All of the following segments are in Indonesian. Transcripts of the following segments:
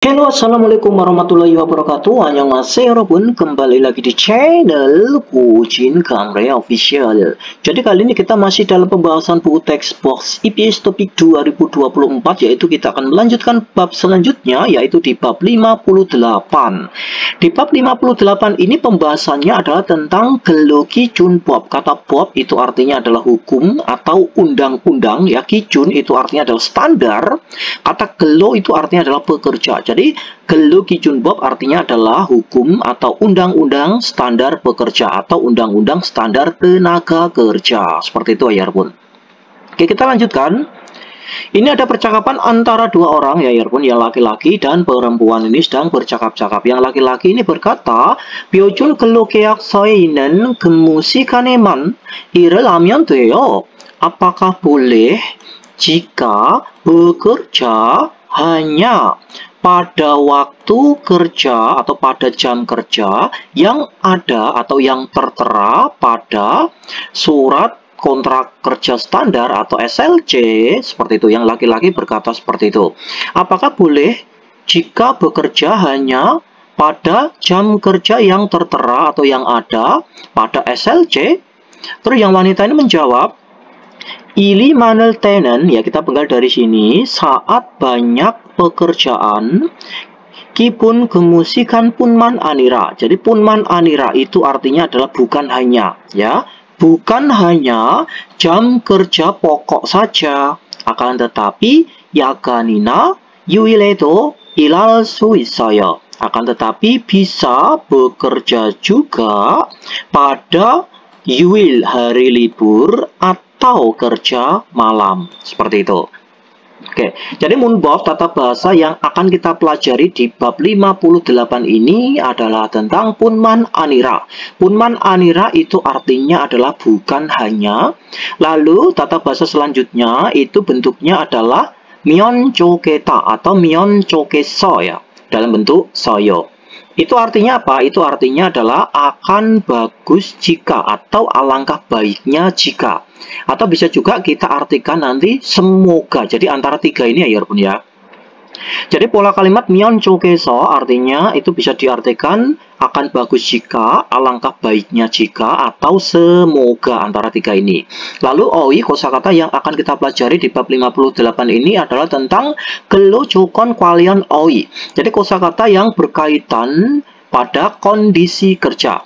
Halo, assalamualaikum warahmatullahi wabarakatuh. Annyeonghaseyo 여러분, kembali lagi di channel Kujin Kamre Official. Jadi kali ini kita masih dalam pembahasan buku teks box IPS topik 2024, yaitu kita akan melanjutkan bab selanjutnya, yaitu di bab 58. Di bab 58 ini pembahasannya adalah tentang Gelo Kijun Bob. Kata Bob itu artinya adalah hukum atau undang-undang, ya. Kijun itu artinya adalah standar. Kata Gelo itu artinya adalah pekerja. Jadi, Gelo Kijun Bob artinya adalah hukum atau undang-undang standar pekerja atau undang-undang standar tenaga kerja. Seperti itu ya, Yarpun. Oke, kita lanjutkan. Ini ada percakapan antara dua orang ya, Yarpun, yang laki-laki dan perempuan ini sedang bercakap-cakap. Yang laki-laki ini berkata, "Pyojun Gelo 계약서에 있는 근무 시간에만 일을 하면 돼요. Apakah boleh jika bekerja hanya pada waktu kerja atau pada jam kerja yang ada atau yang tertera pada surat kontrak kerja standar atau SLC?" Seperti itu. Yang laki-laki berkata seperti itu. Apakah boleh jika bekerja hanya pada jam kerja yang tertera atau yang ada pada SLC? Terus yang wanita ini menjawab, "Ili manel tenen," ya, kita penggal dari sini, saat banyak pekerjaan, kipun gemusikan punman anira. Jadi punman anira itu artinya adalah bukan hanya, ya, bukan hanya jam kerja pokok saja, akan tetapi yaganina yuiledo ilal 수 있어요. Akan tetapi bisa bekerja juga pada yuil, hari libur, atau kerja malam. Seperti itu. Oke, jadi munbob tata bahasa yang akan kita pelajari di bab 58 ini adalah tentang punman anira. Punman anira itu artinya adalah bukan hanya. Lalu tata bahasa selanjutnya itu bentuknya adalah myon choketa atau myon chokeso, ya, dalam bentuk soyo. Itu artinya apa? Itu artinya adalah akan bagus jika atau alangkah baiknya jika. Atau bisa juga kita artikan nanti semoga. Jadi antara tiga ini ya, Yarpun, ya. Jadi pola kalimat myon chokeso artinya itu bisa diartikan akan bagus jika, alangkah baiknya jika, atau semoga, antara tiga ini. Lalu oi, kosakata yang akan kita pelajari di bab 58 ini adalah tentang gelo jokon kwalian oi. Jadi kosakata yang berkaitan pada kondisi kerja.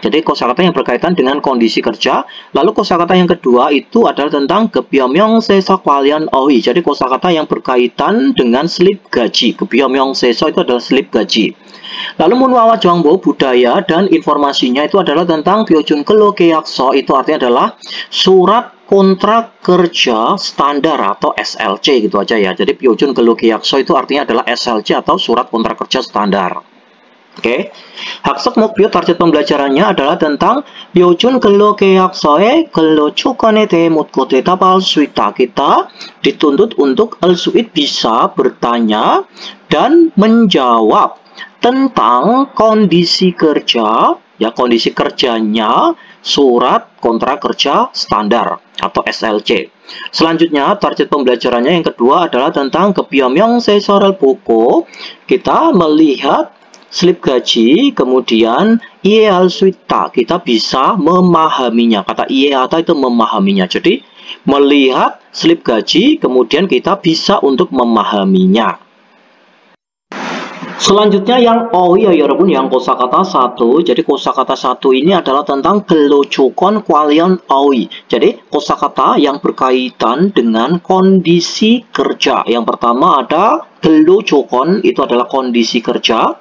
Jadi kosakata yang berkaitan dengan kondisi kerja. Lalu kosakata yang kedua itu adalah tentang gebyomyong seso kwalian oi. Jadi kosakata yang berkaitan dengan slip gaji. Gebyomyong seso itu adalah slip gaji. Lalu munwawa jongbo, budaya dan informasinya itu adalah tentang Pyojun Gelo 계약서. Itu artinya adalah surat kontrak kerja standar atau SLC, gitu aja ya. Jadi Pyojun Gelo 계약서 itu artinya adalah SLC atau surat kontrak kerja standar. Oke, 학습 목표 target pembelajarannya adalah tentang Pyojun Gelo 계약서의 근로 조건에 대해 묻고 대답할 수 있다. Kita dituntut untuk al-su'id bisa bertanya dan menjawab tentang kondisi kerja, ya, kondisi kerjanya surat kontrak kerja standar atau SLC. Selanjutnya, target pembelajarannya yang kedua adalah tentang gebyomyong sesoral boko. Kita melihat slip gaji, kemudian iyeal suita, kita bisa memahaminya. Kata iyeata itu memahaminya. Jadi, melihat slip gaji, kemudian kita bisa untuk memahaminya. Selanjutnya yang oi ya, Yarpun, yang kosakata 1. Jadi kosakata 1 ini adalah tentang gelo jokon kwalian oi. Jadi kosakata yang berkaitan dengan kondisi kerja. Yang pertama ada gelo jokon, itu adalah kondisi kerja.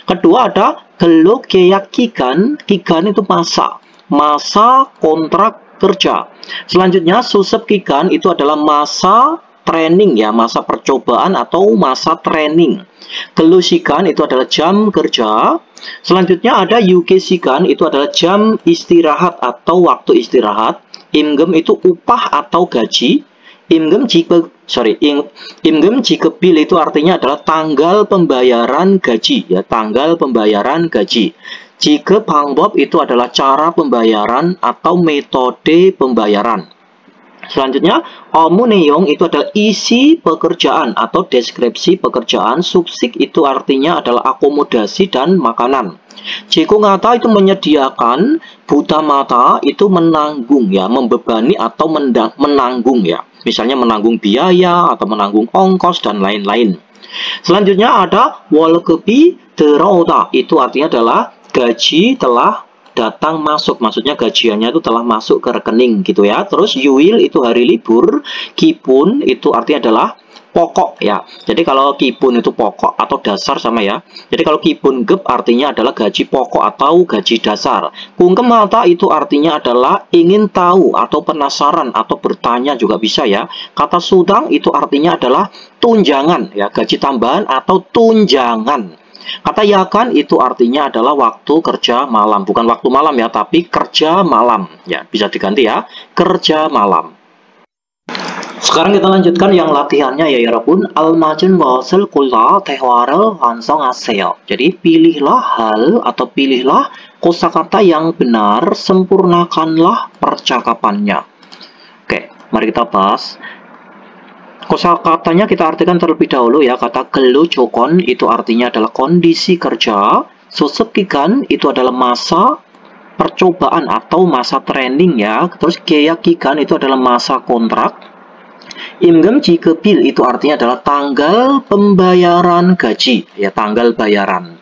Kedua ada gelo keyak kigan. Kigan itu masa kontrak kerja. Selanjutnya susep kigan itu adalah masa training, ya, masa percobaan atau masa training. Gelo sigan itu adalah jam kerja. Selanjutnya ada yuke sigan, itu adalah jam istirahat atau waktu istirahat. Imgem itu upah atau gaji. Imgem jikebil itu artinya adalah tanggal pembayaran gaji, ya, tanggal pembayaran gaji. Jike bangbob itu adalah cara pembayaran atau metode pembayaran. Selanjutnya, neong itu adalah isi pekerjaan atau deskripsi pekerjaan. Subsik itu artinya adalah akomodasi dan makanan. Jiko ngata itu menyediakan, buta mata itu menanggung ya, membebani atau menanggung ya. Misalnya menanggung biaya atau menanggung ongkos dan lain-lain. Selanjutnya ada 월급이 들어오다, itu artinya adalah gaji telah datang masuk, maksudnya gajiannya itu telah masuk ke rekening gitu ya. Terus yuil itu hari libur, kipun itu artinya adalah pokok ya. Jadi kalau kipun itu pokok atau dasar sama ya. Jadi kalau kipun gep artinya adalah gaji pokok atau gaji dasar. Kungkemata itu artinya adalah ingin tahu atau penasaran atau bertanya juga bisa ya. Kata sudang itu artinya adalah tunjangan ya, gaji tambahan atau tunjangan. Kata yakan itu artinya adalah waktu kerja malam, bukan waktu malam ya, tapi kerja malam ya, bisa diganti ya, kerja malam. Sekarang kita lanjutkan yang latihannya ya 여러분. 알맞은 것을 골라 대화를 완성하세요. Jadi pilihlah hal atau pilihlah kosakata yang benar, sempurnakanlah percakapannya. Oke, mari kita bahas. Kosakatanya kita artikan terlebih dahulu ya. Kata 근로 조건 itu artinya adalah kondisi kerja. 수습 기간 itu adalah masa percobaan atau masa training ya. Terus 계약 기간 itu adalah masa kontrak. 임금 지급일 itu artinya adalah tanggal pembayaran gaji ya, tanggal bayaran.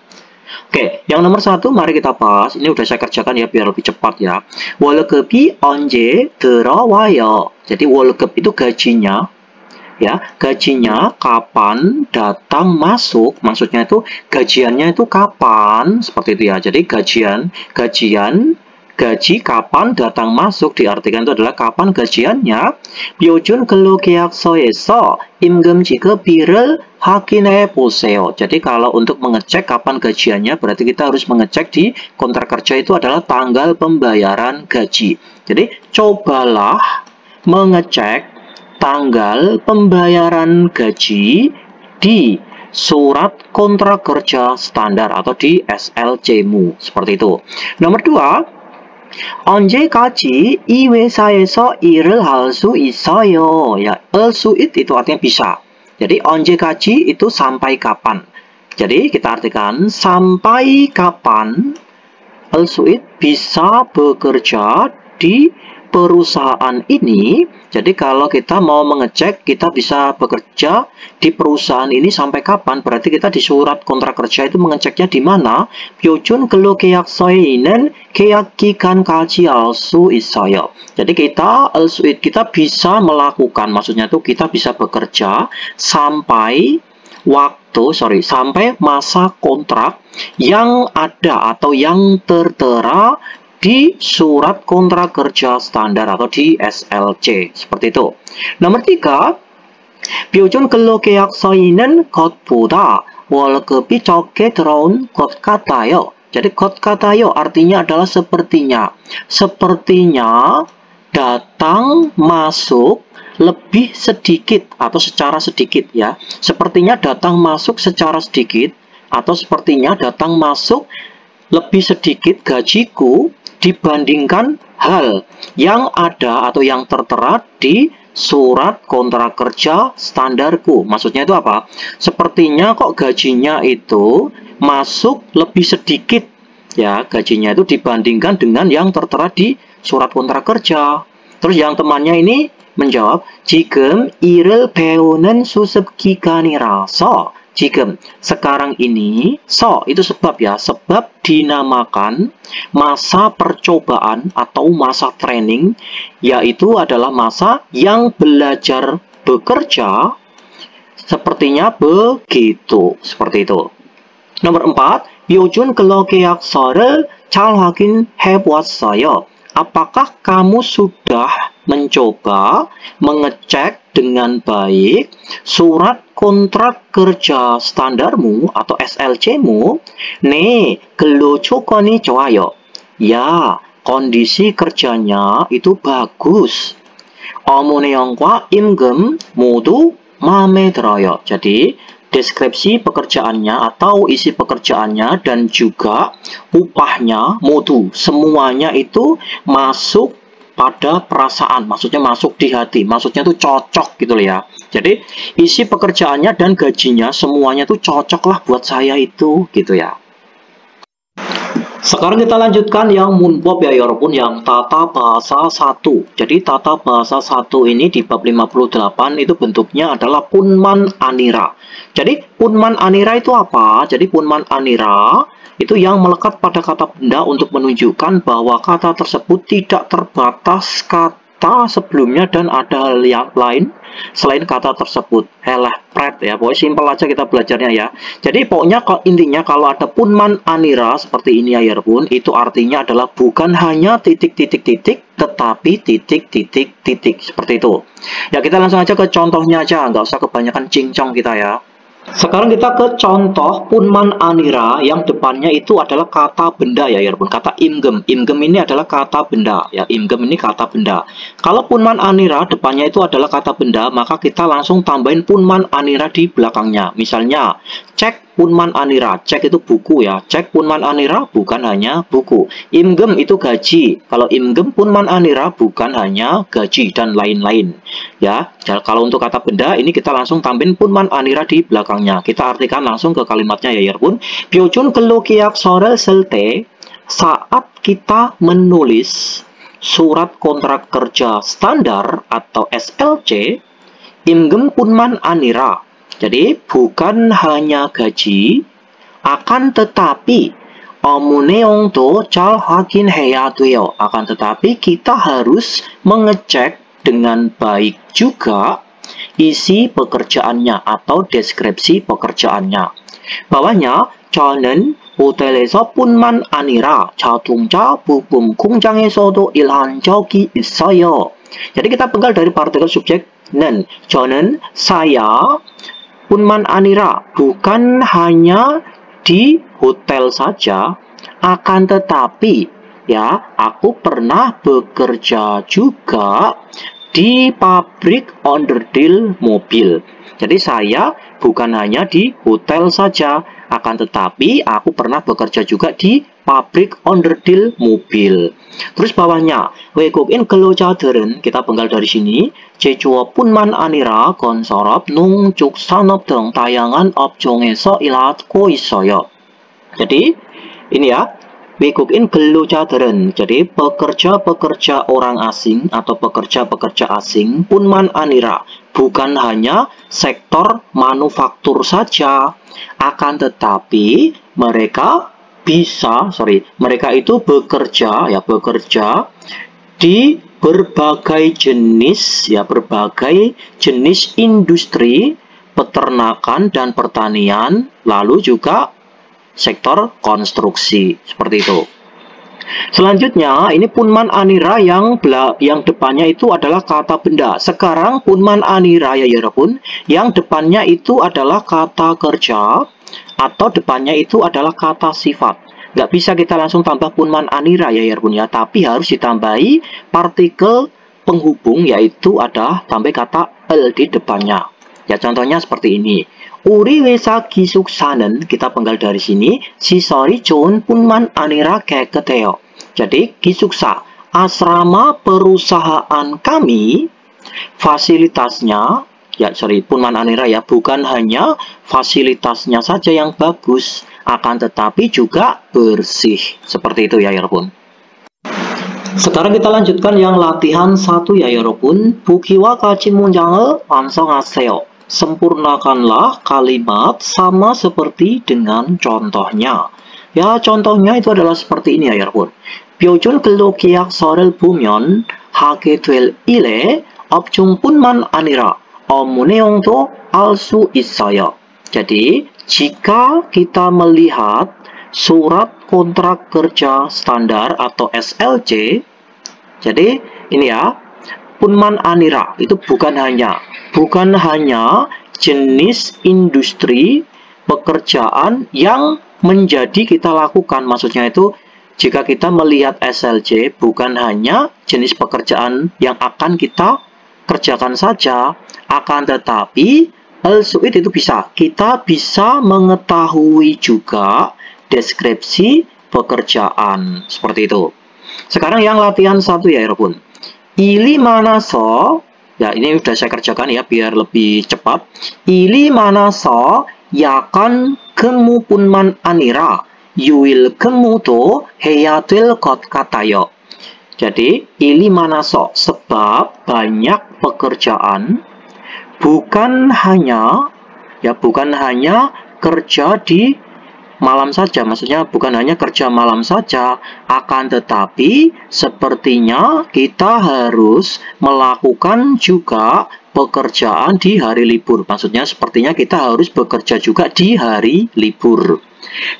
Oke, yang nomor 1 mari kita bahas. Ini udah saya kerjakan ya biar lebih cepat ya. 월급이 언제 들어와요. Jadi 월급 itu gajinya ya, gajinya kapan datang masuk, maksudnya itu gajiannya itu kapan, seperti itu ya. Jadi gaji kapan datang masuk diartikan itu adalah kapan gajiannya. 요즘 근로계약서에서 임금 지급일을 확인해 보세요. Jadi kalau untuk mengecek kapan gajiannya berarti kita harus mengecek di kontrak kerja itu adalah tanggal pembayaran gaji. Jadi cobalah mengecek tanggal pembayaran gaji di surat kontrak kerja standar atau di SLCmu, seperti itu. Nomor 2, 언제까지 이 회사에서 일을 할 수 있어요. Ya, itu artinya bisa. Jadi 언제까지 itu sampai kapan. Jadi kita artikan sampai kapan bisa bekerja di perusahaan ini. Jadi kalau kita mau mengecek kita bisa bekerja di perusahaan ini sampai kapan, berarti kita di surat kontrak kerja itu mengeceknya di mana. 요즘 근로계약서에는 계약 기간까지 알 수 있어요. Jadi kita bisa melakukan, maksudnya itu kita bisa bekerja sampai sampai masa kontrak yang ada atau yang tertera di surat kontrak kerja standar atau di SLC, seperti itu. Nomor 3, 표준 근로계약서에는 것보다 월급이 적게 들어온 것 같아요. Jadi 것 같아요 artinya adalah sepertinya. Sepertinya datang masuk lebih sedikit atau secara sedikit ya. Sepertinya datang masuk secara sedikit atau sepertinya datang masuk lebih sedikit gajiku dibandingkan hal yang ada atau yang tertera di surat kontrak kerja standarku. Maksudnya itu apa? Sepertinya kok gajinya itu masuk lebih sedikit ya, gajinya itu dibandingkan dengan yang tertera di surat kontrak kerja. Terus yang temannya ini menjawab, 지금 일을 배우는 수습 기간이라서. Jikem, sekarang ini, itu sebab ya, sebab dinamakan masa percobaan atau masa training, yaitu adalah masa yang belajar bekerja, sepertinya begitu, seperti itu. Nomor 4, 요즘 근로계약서를 잘 확인해 보았어요. Apakah kamu sudah mencoba mengecek dengan baik surat kontrak kerja standarmu atau SLCmu? 네, 근로 조건이 좋아요. Ya, kondisi kerjanya itu bagus. 업무 내용과 임금 모두 마음에 들어요. Jadi, deskripsi pekerjaannya atau isi pekerjaannya dan juga upahnya, modu, semuanya itu masuk pada perasaan, maksudnya masuk di hati, maksudnya tuh cocok gitu loh ya. Jadi isi pekerjaannya dan gajinya semuanya tuh cocok lah buat saya itu gitu ya. Sekarang kita lanjutkan yang munbab ya walaupun yang tata bahasa 1. Jadi tata bahasa 1 ini di bab 58 itu bentuknya adalah punman anira. Jadi punman anira itu apa? Jadi punman anira itu yang melekat pada kata benda untuk menunjukkan bahwa kata tersebut tidak terbatas kata sebelumnya dan ada hal yang lain selain kata tersebut. Pret ya, pokoknya simpel aja kita belajarnya ya. Jadi pokoknya intinya kalau ada punman anira seperti ini ya pun, itu artinya adalah bukan hanya titik-titik-titik, tetapi titik-titik-titik seperti itu. Ya kita langsung aja ke contohnya aja, nggak usah kebanyakan cincong kita ya. Sekarang kita ke contoh punman anira yang depannya itu adalah kata benda ya pun, kata imgem. Imgem ini adalah kata benda ya, imgem ini kata benda. Kalau punman anira depannya itu adalah kata benda, maka kita langsung tambahin punman anira di belakangnya. Misalnya cek punman anira, cek itu buku ya, cek punman anira bukan hanya buku. Imgem itu gaji, kalau imgem punman anira bukan hanya gaji dan lain-lain ya. Kalau untuk kata benda ini kita langsung tambahin punman anira di belakangnya. Kita artikan langsung ke kalimatnya ya pun. Pyojun kelokiak sorel selte, saat kita menulis surat kontrak kerja standar atau SLC, imgem punman anira. Jadi bukan hanya gaji, akan tetapi omuneong to cal hakin heya tuyo. Akan tetapi kita harus mengecek dengan baik juga isi pekerjaannya atau deskripsi pekerjaannya. Bawahnya 저는 호텔에서 뿐만 아니라 자동차 부품 공장에서도 일한 적이 있어요. Jadi kita penggal dari partikel subjek nen. 저는 saya punman anira bukan hanya di hotel saja, akan tetapi ya aku pernah bekerja juga di pabrik onderdil mobil. Jadi saya bukan hanya di hotel saja, akan tetapi aku pernah bekerja juga di pabrik onderdil mobil. Terus bawahnya 외국인 근로자들은 kita penggal dari sini 제조업뿐만 아니라 건설업, 농축, 산업 등 다양한 업종에서 일하고 있어요. Jadi ini ya, 외국인 근로자들은 jadi pekerja-pekerja orang asing atau pekerja-pekerja asing punman anira bukan hanya sektor manufaktur saja, akan tetapi mereka itu bekerja di berbagai jenis industri peternakan dan pertanian, lalu juga sektor konstruksi seperti itu. Selanjutnya ini punman anira yang depannya itu adalah kata benda. Sekarang punman anira ya pun yang depannya itu adalah kata kerja atau depannya itu adalah kata sifat. Nggak bisa kita langsung tambah punman anira ya pun ya, tapi harus ditambahi partikel penghubung, yaitu ada tambah kata el di depannya. Ya contohnya seperti ini. Uri wesa gisuksanen, kita penggal dari sini sisori 좋은 뿐만 아니라 깨끗해요. Jadi gisuksa asrama perusahaan kami fasilitasnya punman anira ya, bukan hanya fasilitasnya saja yang bagus, akan tetapi juga bersih. Seperti itu ya pun. Sekarang kita lanjutkan yang latihan 1 ya pun. 부기와 같은 문장을 완성하세요. Sempurnakanlah kalimat sama seperti dengan contohnya. Ya contohnya itu adalah seperti ini ya pun. 표준 근로계약서를 보면 하게 될 일의 업종뿐만 아니라 업무 내용도 알 수 있어요. Jadi, jika kita melihat surat kontrak kerja standar atau SLC, jadi ini ya, punman anira itu bukan hanya jenis industri pekerjaan yang menjadi kita lakukan. Maksudnya itu jika kita melihat SLC bukan hanya jenis pekerjaan yang akan kita kerjakan saja, akan tetapi suit itu kita bisa mengetahui juga deskripsi pekerjaan seperti itu. Sekarang yang latihan 1 ya pun. Ili manaso, ya ini sudah saya kerjakan ya biar lebih cepat. Ili manaso yakan kemu punman anira yuil kemu to heyatil kot katayo. Jadi ili manaso, sebab banyak pekerjaan bukan hanya kerja di malam saja, maksudnya bukan hanya kerja malam saja, akan tetapi sepertinya kita harus melakukan juga pekerjaan di hari libur. Maksudnya sepertinya kita harus bekerja juga di hari libur.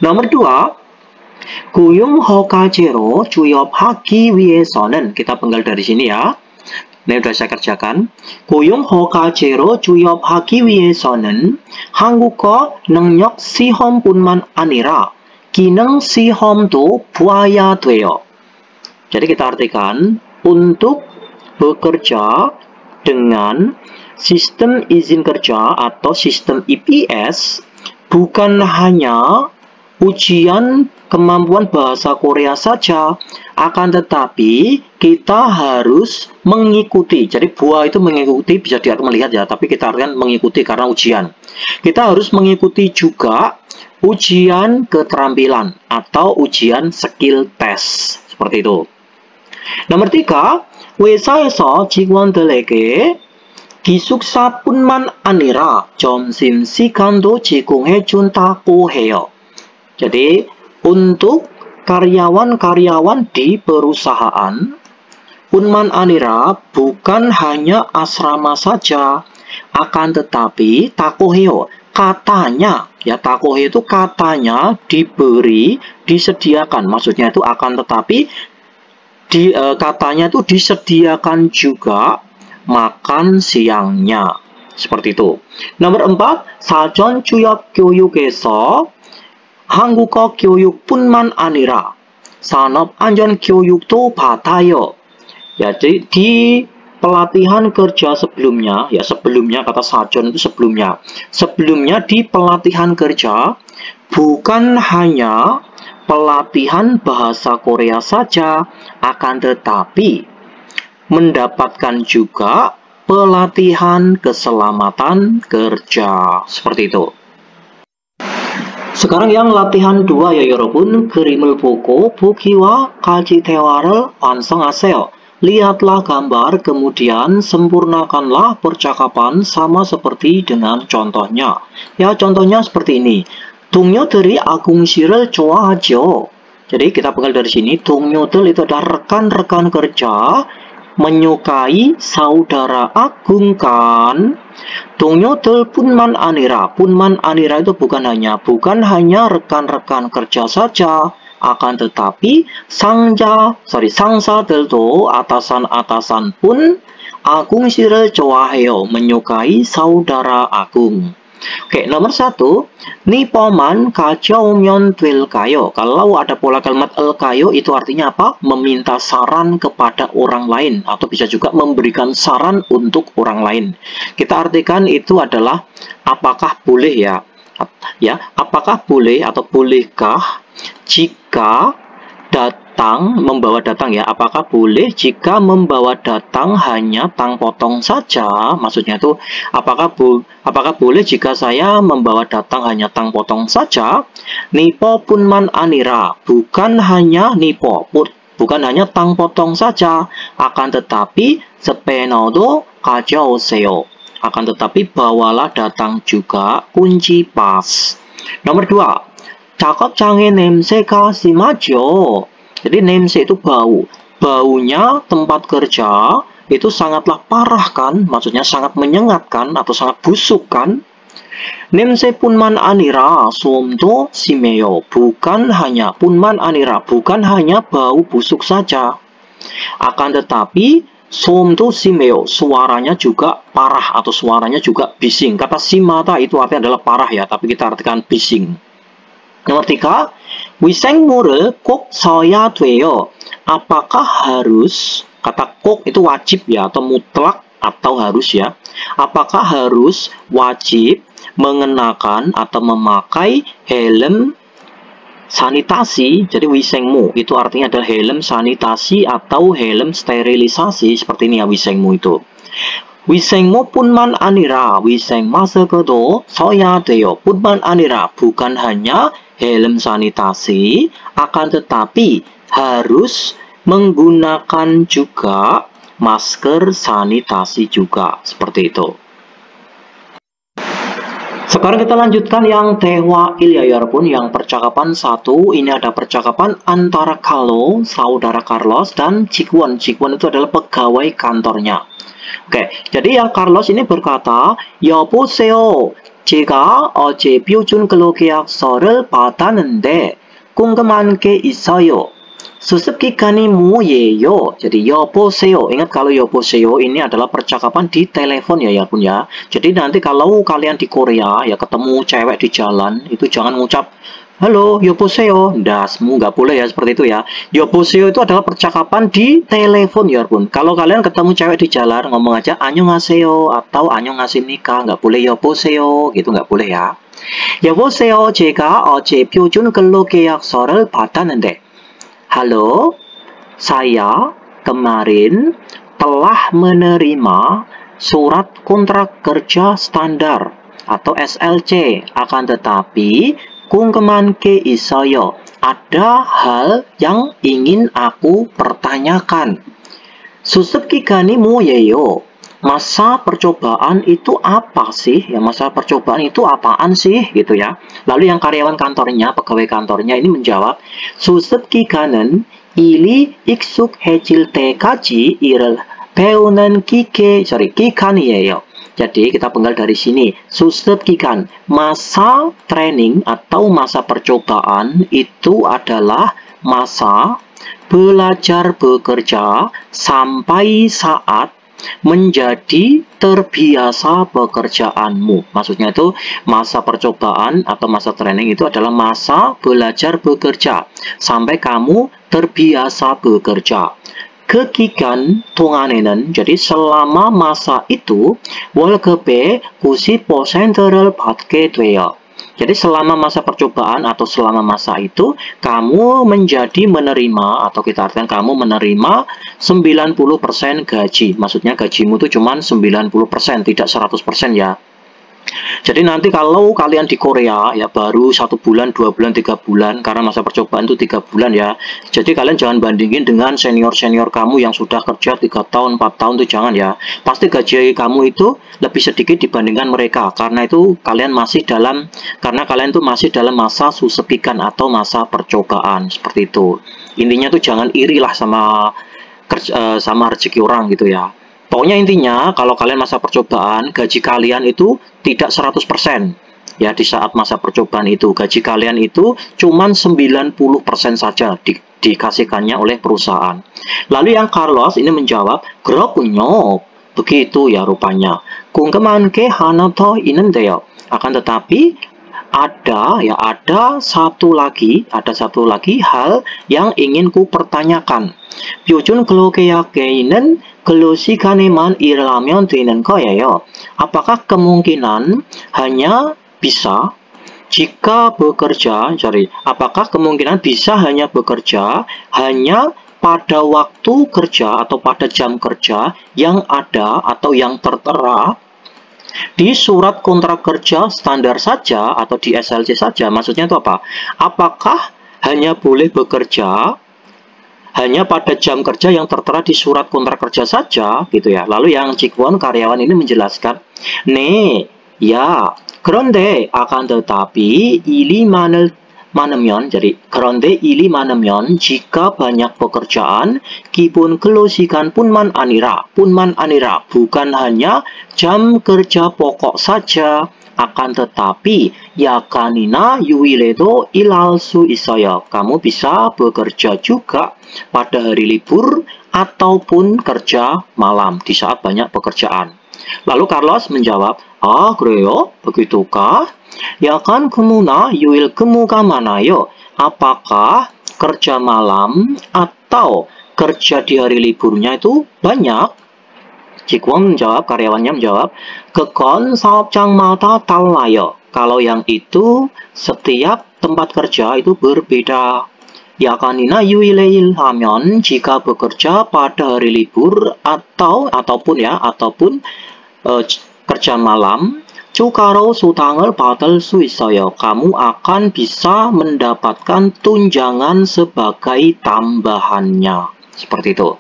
Nomor 2, 고용 허가제로 취업하기 위해서는, kita penggal dari sini ya. Ini sudah saya kerjakan. 고용 허가제로 취업하기 위해서는 한국어 능력 시험뿐만 아니라 기능 시험도 봐야 돼요. Jadi kita artikan, untuk bekerja dengan sistem izin kerja atau sistem IPS, bukan hanya ujian kemampuan bahasa Korea saja, akan tetapi kita harus mengikuti. Jadi buah itu mengikuti, bisa diartikan melihat ya, tapi kita artikan mengikuti karena ujian. Kita harus mengikuti juga ujian keterampilan atau ujian skill test, seperti itu. Nomor 3, 회사에서 직원들에게 기숙사뿐만 아니라 점심시간도 제공해준다고 해요. Jadi, untuk karyawan-karyawan di perusahaan, punman anira bukan hanya asrama saja, akan tetapi takoheo, katanya, ya takoheo itu katanya diberi, disediakan, maksudnya itu akan tetapi, katanya itu disediakan juga makan siangnya, seperti itu. Nomor 4, 사전 취업 교육에서 한국어 교육뿐만 아니라 산업 안전 교육도 받아요. Jadi di pelatihan kerja sebelumnya, ya sebelumnya kata sajon itu sebelumnya di pelatihan kerja bukan hanya pelatihan bahasa Korea saja, akan tetapi mendapatkan juga pelatihan keselamatan kerja, seperti itu. Sekarang yang latihan 2 ya 여러분, 그림을 보고 보기와 같이 대화를 완성하세요. Lihatlah gambar, kemudian sempurnakanlah percakapan sama seperti dengan contohnya. Ya, contohnya seperti ini. 동료들이 아궁씨를 좋아하죠. Jadi kita penggal dari sini, 동료들 itu adalah rekan-rekan kerja, menyukai saudara Agung kan? 동료들 뿐만 아니라 itu bukan hanya rekan-rekan kerja saja, akan tetapi 상사들도 atasan-atasan pun 아궁씨를 좋아해요, menyukai saudara Agung. Oke, nomor 1, nipoman 가져오면 될까요? Kalau ada pola kalimat elkayo itu artinya apa? Meminta saran kepada orang lain, atau bisa juga memberikan saran untuk orang lain. Kita artikan itu adalah apakah boleh ya? Apakah boleh atau bolehkah jika membawa datang ya, apakah boleh jika membawa datang hanya tang potong saja? Maksudnya itu apakah boleh jika saya membawa datang hanya tang potong saja? Nipo punman anira, bukan hanya nipo, bukan hanya tang potong saja, akan tetapi sepenodo 가져오세요, akan tetapi bawalah datang juga kunci pas. Nomor 2, 작업장의 냄새가 심하죠. Jadi 냄새 itu bau. Baunya tempat kerja itu sangatlah parah kan? Maksudnya sangat menyengat kan? Atau sangat busuk kan? 냄새 뿐만 아니라 소음도 심해요. Bukan hanya 뿐만 아니라, bukan hanya bau busuk saja. Akan tetapi 소음도 심해요, suaranya juga parah atau suaranya juga bising. Kata 심하다 itu artinya adalah parah ya, tapi kita artikan bising. Nomor 3, 위생모를 꼭 써야 돼요. Apakah harus, kata 꼭 itu wajib ya, atau mutlak atau harus ya. Apakah harus wajib mengenakan atau memakai helm sanitasi, jadi wisengmu itu artinya adalah helm sanitasi atau helm sterilisasi, seperti ini ya wisengmu itu. wisengmu pun만 아니라 위생 마스크도 써야 돼요. 뿐만 아니라 bukan hanya helm sanitasi, akan tetapi harus menggunakan juga masker sanitasi juga, seperti itu. Sekarang kita lanjutkan yang Tehwa Ilyayarpun, yang percakapan 1. Ini ada percakapan antara Carlo, saudara Carlos, dan Jigwon. Jigwon itu adalah pegawai kantornya. Oke, jadi yang Carlos ini berkata, 여보세요. 제가 어제 표준 근로계약서를 받았는데 궁금한 게 있어요. 수습 기간이 뭐예요? Jadi 여보세요. Ingat kalau 여보세요 ini adalah percakapan di telepon ya pun ya. Jadi nanti kalau kalian di Korea ya ketemu cewek di jalan itu jangan ngucap halo 여보세요. Dasmu nggak boleh ya seperti itu ya. 여보세요 itu adalah percakapan di telepon ya pun. Kalau kalian ketemu cewek di jalan ngomong aja 안녕하세요 atau 안녕하십니까, nggak boleh 여보세요 gitu, nggak boleh ya. 여보세요. 제가 어제 표준 근로계약서를 받았는데 halo, saya kemarin telah menerima surat kontrak kerja standar atau SLC, akan tetapi 궁금한 게 있어요. Ada hal yang ingin aku pertanyakan. 수습 기간이 뭐예요? Masa percobaan itu apa sih? Ya, masa percobaan itu apaan sih? Gitu ya. Lalu yang karyawan kantornya, pegawai kantornya ini menjawab, 수습 기간은 일이 익숙해질 때까지 일을 배우는 기간이에요. Jadi kita penggal dari sini, 수습 기간, masa training atau masa percobaan itu adalah masa belajar bekerja sampai saat menjadi terbiasa pekerjaanmu. Maksudnya itu masa percobaan atau masa training itu adalah masa belajar bekerja sampai kamu terbiasa bekerja. Kegigan 동안에는, jadi selama masa itu 월급의 90%를 받게 돼요. Jadi selama masa percobaan atau selama masa itu kamu menjadi menerima, atau kita artikan kamu menerima 90% gaji. Maksudnya gajimu itu cuma 90%, tidak 100% ya. Jadi nanti kalau kalian di Korea ya baru 1 bulan, 2 bulan, 3 bulan, karena masa percobaan itu 3 bulan ya. Jadi kalian jangan bandingin dengan senior-senior kamu yang sudah kerja 3 tahun, 4 tahun, itu jangan ya. Pasti gaji kamu itu lebih sedikit dibandingkan mereka, karena itu kalian masih dalam masa susepikan atau masa percobaan, seperti itu. Intinya tuh jangan irilah sama rezeki orang gitu ya. Pokoknya intinya kalau kalian masa percobaan, gaji kalian itu tidak 100%. Ya, di saat masa percobaan itu gaji kalian itu cuma 90% saja dikasihkannya oleh perusahaan. Lalu yang Carlos ini menjawab, 그렇군요. Begitu ya rupanya. 궁금한 게 하나 더 있는데요. Akan tetapi ada satu lagi hal yang ingin ku pertanyakan. 표준 근로계약에는 근로시간에만 일하면 되는 거예요. Apakah kemungkinan hanya bisa jika bekerja, apakah kemungkinan bisa hanya bekerja hanya pada waktu kerja atau pada jam kerja yang ada atau yang tertera di surat kontrak kerja standar saja atau di SLC saja? Maksudnya itu apa? Apakah hanya boleh bekerja hanya pada jam kerja yang tertera di surat kontrak kerja saja gitu ya? Lalu yang Jigwon karyawan ini menjelaskan, 네, ya, 그런데 akan tetapi 일이 많으면, jadi 그런데 일이 많으면 jika banyak pekerjaan, 기본 근로시간 뿐만 아니라 bukan hanya jam kerja pokok saja, akan tetapi yakanina yuiledo ilal su isaya, kamu bisa bekerja juga pada hari libur ataupun kerja malam di saat banyak pekerjaan. Lalu Carlos menjawab, 그래요? Begitukah? Yakan kemuna yuil kemuka manayo, apakah kerja malam atau kerja di hari liburnya itu banyak? Jigwon menjawab, karyawannya menjawab, 그건 사업장마다 달라요. Kalau yang itu setiap tempat kerja itu berbeda. 야간이나 휴일에 일하면 jika bekerja pada hari libur ataupun kerja malam, 추가로 수당을 받을 수 있어요. Kamu akan bisa mendapatkan tunjangan sebagai tambahannya. Seperti itu.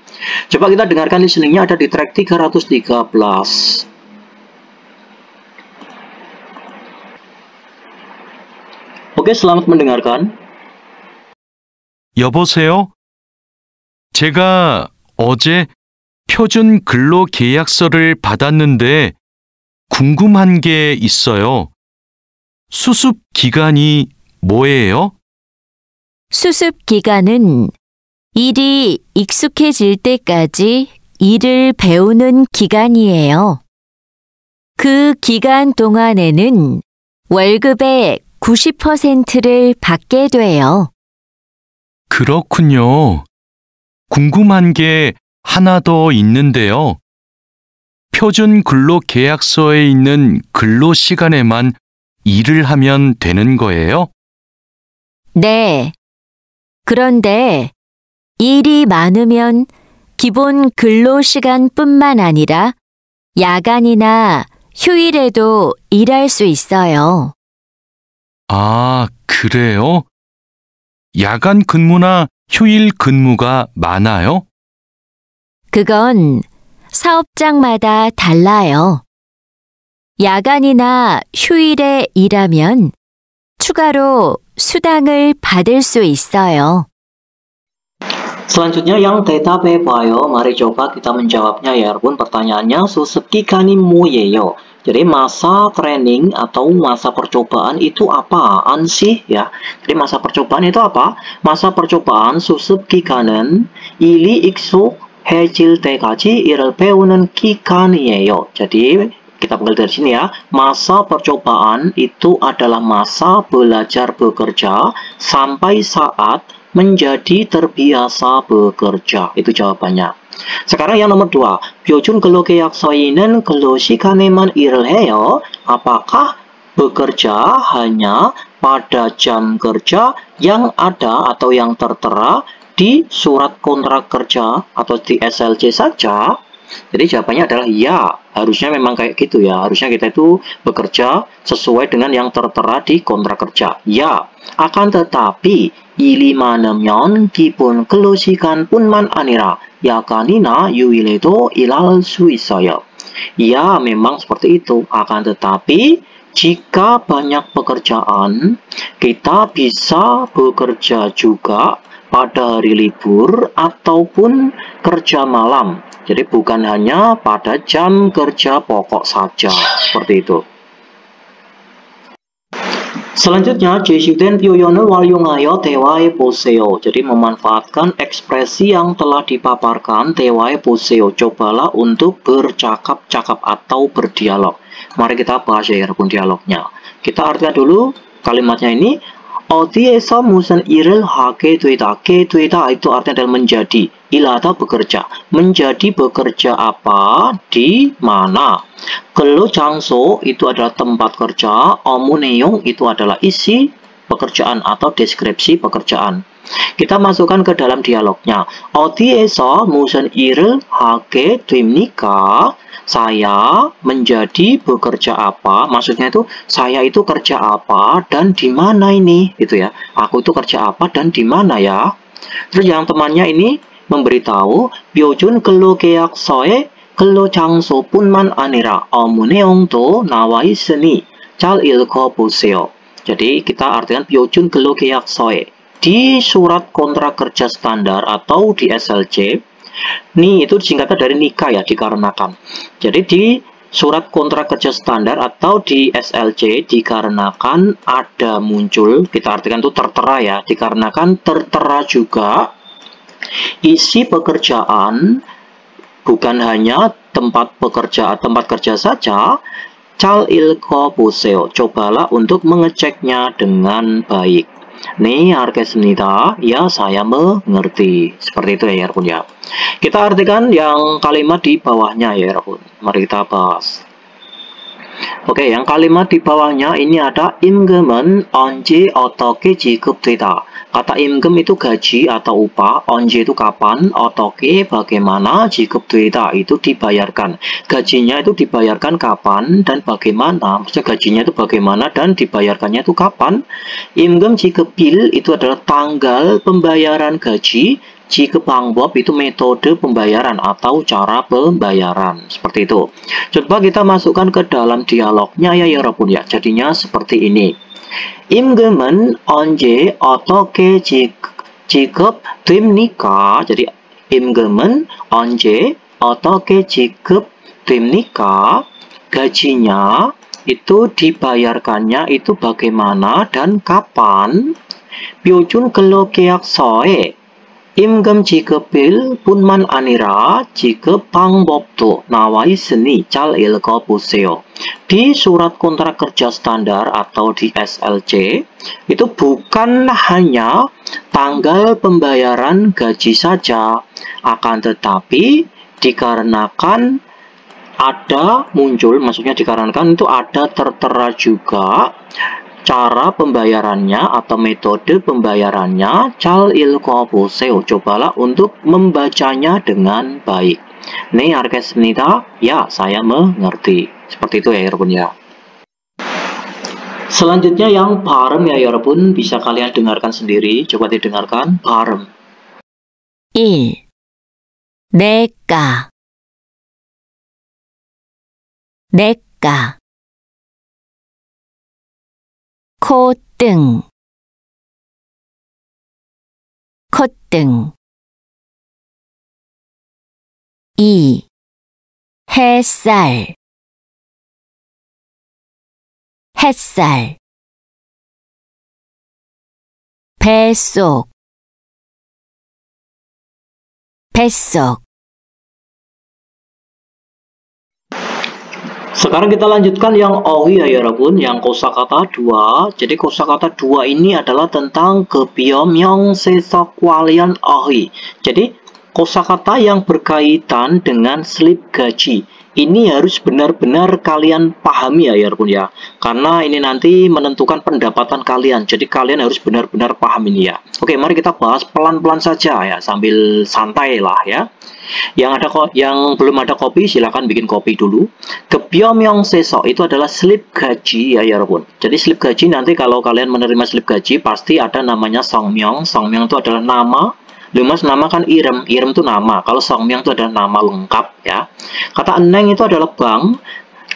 Coba kita dengarkan listeningnya, ada di track 313. Oke, selamat mendengarkan. 여보세요? 제가 어제 표준 근로 계약서를 받았는데 궁금한 게 있어요. 수습 기간이 뭐예요? 수습 기간은 일이 익숙해질 때까지 일을 배우는 기간이에요. 그 기간 동안에는 월급의 90%를 받게 돼요. 그렇군요. 궁금한 게 하나 더 있는데요. 표준 근로 계약서에 있는 근로 시간에만 일을 하면 되는 거예요? 네. 그런데 일이 많으면 기본 근로 시간뿐만 아니라 야간이나 휴일에도 일할 수 있어요. 아, 그래요? 야간 근무나 휴일 근무가 많아요? 그건 사업장마다 달라요. 야간이나 휴일에 일하면 추가로 수당을 받을 수 있어요. Selanjutnya yang theta bebayo, mari coba kita menjawabnya ya Arbun. Pertanyaannya susep kikani muyeyo. Jadi masa training atau masa percobaan itu apaan sih ya? Jadi masa percobaan itu apa? Masa percobaan susep kikanen ili iksu hejil tekaji irel peunen kikaniyeyo. Jadi kita panggil dari sini ya. Masa percobaan itu adalah masa belajar bekerja sampai saat menjadi terbiasa bekerja. Itu jawabannya. Sekarang yang nomor 2. 표준 근로 계약서에는 근로 시간에만 일을 해요. Apakah bekerja hanya pada jam kerja yang ada atau yang tertera di surat kontrak kerja atau di SLC saja? Jadi jawabannya adalah ya. Harusnya memang kayak gitu ya. Harusnya kita itu bekerja sesuai dengan yang tertera di kontrak kerja. Ya. Akan tetapi 일이 많으면 기본 근로시간뿐만 아니라 야간이나 휴일에도 일할 수 있어요. Ya, memang seperti itu. Akan tetapi jika banyak pekerjaan, kita bisa bekerja juga pada hari libur ataupun kerja malam. Jadi bukan hanya pada jam kerja pokok saja. Seperti itu. Selanjutnya, 제시된 표현을 활용하여 대화해 보세요. Jadi memanfaatkan ekspresi yang telah dipaparkan, 대화해 보세요. Cobalah untuk bercakap-cakap atau berdialog. Mari kita bahas ya, dialognya. Kita artikan dulu kalimatnya ini. 어디에서 무슨 일을 하게 되다. itu artinya adalah menjadi. 일하다 bekerja. Menjadi bekerja apa? Di mana? 근로 장소 itu adalah tempat kerja. 업무 내용 itu adalah isi pekerjaan atau deskripsi pekerjaan. Kita masukkan ke dalam dialognya. 어디에서 무슨 일을 하게 됩니까? Saya menjadi bekerja apa? Maksudnya itu saya itu kerja apa dan di mana ini, gitu ya. Aku itu kerja apa dan di mana ya? Terus yang temannya ini memberitahu 표준 근로 계약서에 근로 장소뿐만 아니라 업무 내용도 나와 있으니 잘 읽어보세요. Jadi kita artikan 표준 근로 계약서에 di surat kontrak kerja standar atau di SLC. Ni itu disingkatnya dari nikah ya, dikarenakan. Jadi di surat kontrak kerja standar atau di SLC dikarenakan ada muncul, kita artikan itu tertera ya, dikarenakan tertera juga isi pekerjaan, bukan hanya tempat kerja saja. cal ilko poseo, cobalah untuk mengeceknya dengan baik. 네, 알겠습니다. Ya, saya mengerti. Seperti itu ya, Yarpun ya. Kita artikan yang kalimat di bawahnya ya, Yarpun. Mari kita bahas. Oke, yang kalimat di bawahnya ini ada 임금은 언제 어떻게 지급되다. Kata 임금 itu gaji atau upah, 언제 itu kapan, 어떻게 bagaimana, 지급되다 itu dibayarkan. Gajinya itu dibayarkan kapan dan bagaimana. Maksudnya gajinya itu bagaimana dan dibayarkannya itu kapan. 임금 지급일 itu adalah tanggal pembayaran gaji. Jika 방법 itu metode pembayaran atau cara pembayaran. Seperti itu. Coba kita masukkan ke dalam dialognya ya 여러분 ya. Jadinya seperti ini. 임금은 언제 어떻게 지급됩니까? Jadi 임금은 언제 어떻게 지급됩니까? Gajinya itu dibayarkannya itu bagaimana dan kapan? 표준 근로 계약서에 임금 지급일 뿐만 아니라 지급 방법도 나와 있으니 잘 읽어보세요. Di surat kontrak kerja standar atau di SLC itu bukan hanya tanggal pembayaran gaji saja, akan tetapi dikarenakan ada muncul, maksudnya dikarenakan itu ada tertera juga cara pembayarannya atau metode pembayarannya. 잘 읽어보세요. Cobalah untuk membacanya dengan baik. 네, 알겠습니다. Ya, saya mengerti. Seperti itu ya, 여러분 ya. Selanjutnya yang 발음 ya, 여러분. Bisa kalian dengarkan sendiri. Coba didengarkan. 발음. 1. 내가 콧등 이 햇살 뱃속 Sekarang kita lanjutkan yang 어휘 ya, 여러분, yang kosakata 2. Jadi kosakata 2 ini adalah tentang kebiomyongsesekwalian 어휘. Jadi kosakata yang berkaitan dengan slip gaji. Ini harus benar-benar kalian pahami ya, 여러분 ya. Karena ini nanti menentukan pendapatan kalian. Jadi kalian harus benar-benar paham ini ya. Oke, mari kita bahas pelan-pelan saja ya, sambil santai lah ya. Yang belum ada kopi silakan bikin kopi dulu. kebiomyongseso itu adalah slip gaji ya, 여러분. Jadi slip gaji nanti kalau kalian menerima slip gaji pasti ada namanya 성명. 성명 itu adalah nama. Mas, nama kan irem itu nama. Kalau 성명 itu adalah nama lengkap ya. Kata eneng itu adalah bank.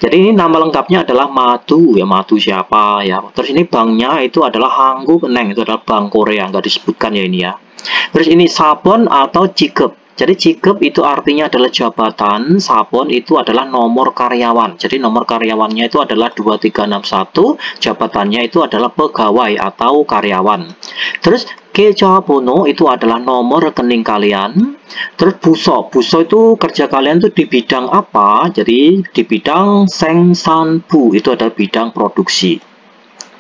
Jadi ini nama lengkapnya adalah Madu ya, Madu siapa ya. Terus ini banknya itu adalah Hanguk Eneng, itu adalah bank Korea, nggak disebutkan ya ini ya. Terus ini sabon atau 직급. Jadi 직급 itu artinya adalah jabatan, sabon itu adalah nomor karyawan. Jadi nomor karyawannya itu adalah 2361, jabatannya itu adalah pegawai atau karyawan. Terus 계좌번호 itu adalah nomor rekening kalian. Terus buso itu kerja kalian itu di bidang apa? Jadi di bidang 생산부, itu adalah bidang produksi.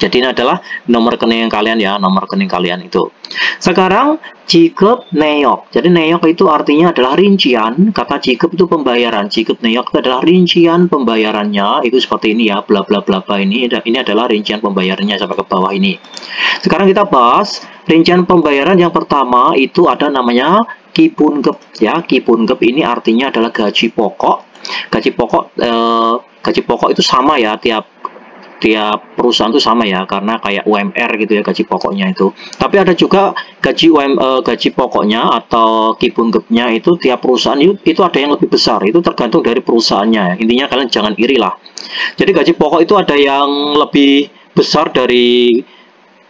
Jadi ini adalah nomor rekening kalian ya, nomor rekening kalian itu. Sekarang 지급 내역. Jadi 내역 itu artinya adalah rincian. Kata 지급 itu pembayaran. 지급 내역 itu adalah rincian pembayarannya. Itu seperti ini ya, bla bla bla bla ini. Ini adalah rincian pembayarannya sampai ke bawah ini. Sekarang kita bahas rincian pembayaran yang pertama itu ada namanya 기본급 ya. 기본급 ini artinya adalah gaji pokok. Gaji pokok itu sama ya, tiap perusahaan itu sama ya, karena kayak UMR gitu ya gaji pokoknya itu. Tapi ada juga gaji pokoknya atau 기본급nya itu tiap perusahaan itu ada yang lebih besar. Itu tergantung dari perusahaannya. Intinya kalian jangan iri lah. Jadi gaji pokok itu ada yang lebih besar dari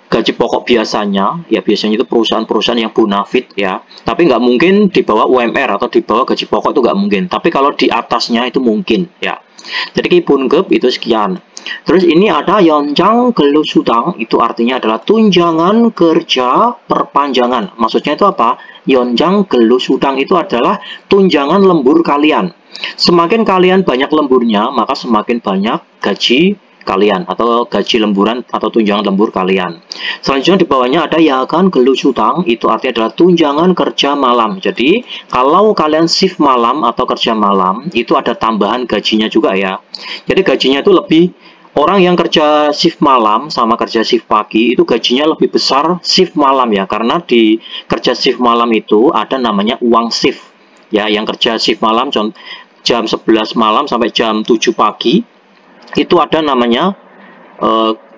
gaji pokok biasanya. Ya biasanya itu perusahaan-perusahaan yang bonafit ya. Tapi nggak mungkin di bawah UMR atau di bawah gaji pokok itu nggak mungkin. Tapi kalau di atasnya itu mungkin ya. Jadi 기본급 itu sekian. Terus ini ada 연장 근로수당, itu artinya adalah tunjangan kerja perpanjangan. Maksudnya itu apa? 연장 근로수당 itu adalah tunjangan lembur kalian. Semakin kalian banyak lemburnya, maka semakin banyak gaji kalian, atau gaji lemburan atau tunjangan lembur kalian. Selanjutnya di bawahnya ada yakan gelusutang, itu artinya adalah tunjangan kerja malam. Jadi kalau kalian shift malam atau kerja malam itu ada tambahan gajinya juga ya. Jadi gajinya itu lebih, orang yang kerja shift malam sama kerja shift pagi itu gajinya lebih besar shift malam ya, karena di kerja shift malam itu ada namanya uang shift ya. Yang kerja shift malam jam 11 malam sampai jam 7 pagi itu ada namanya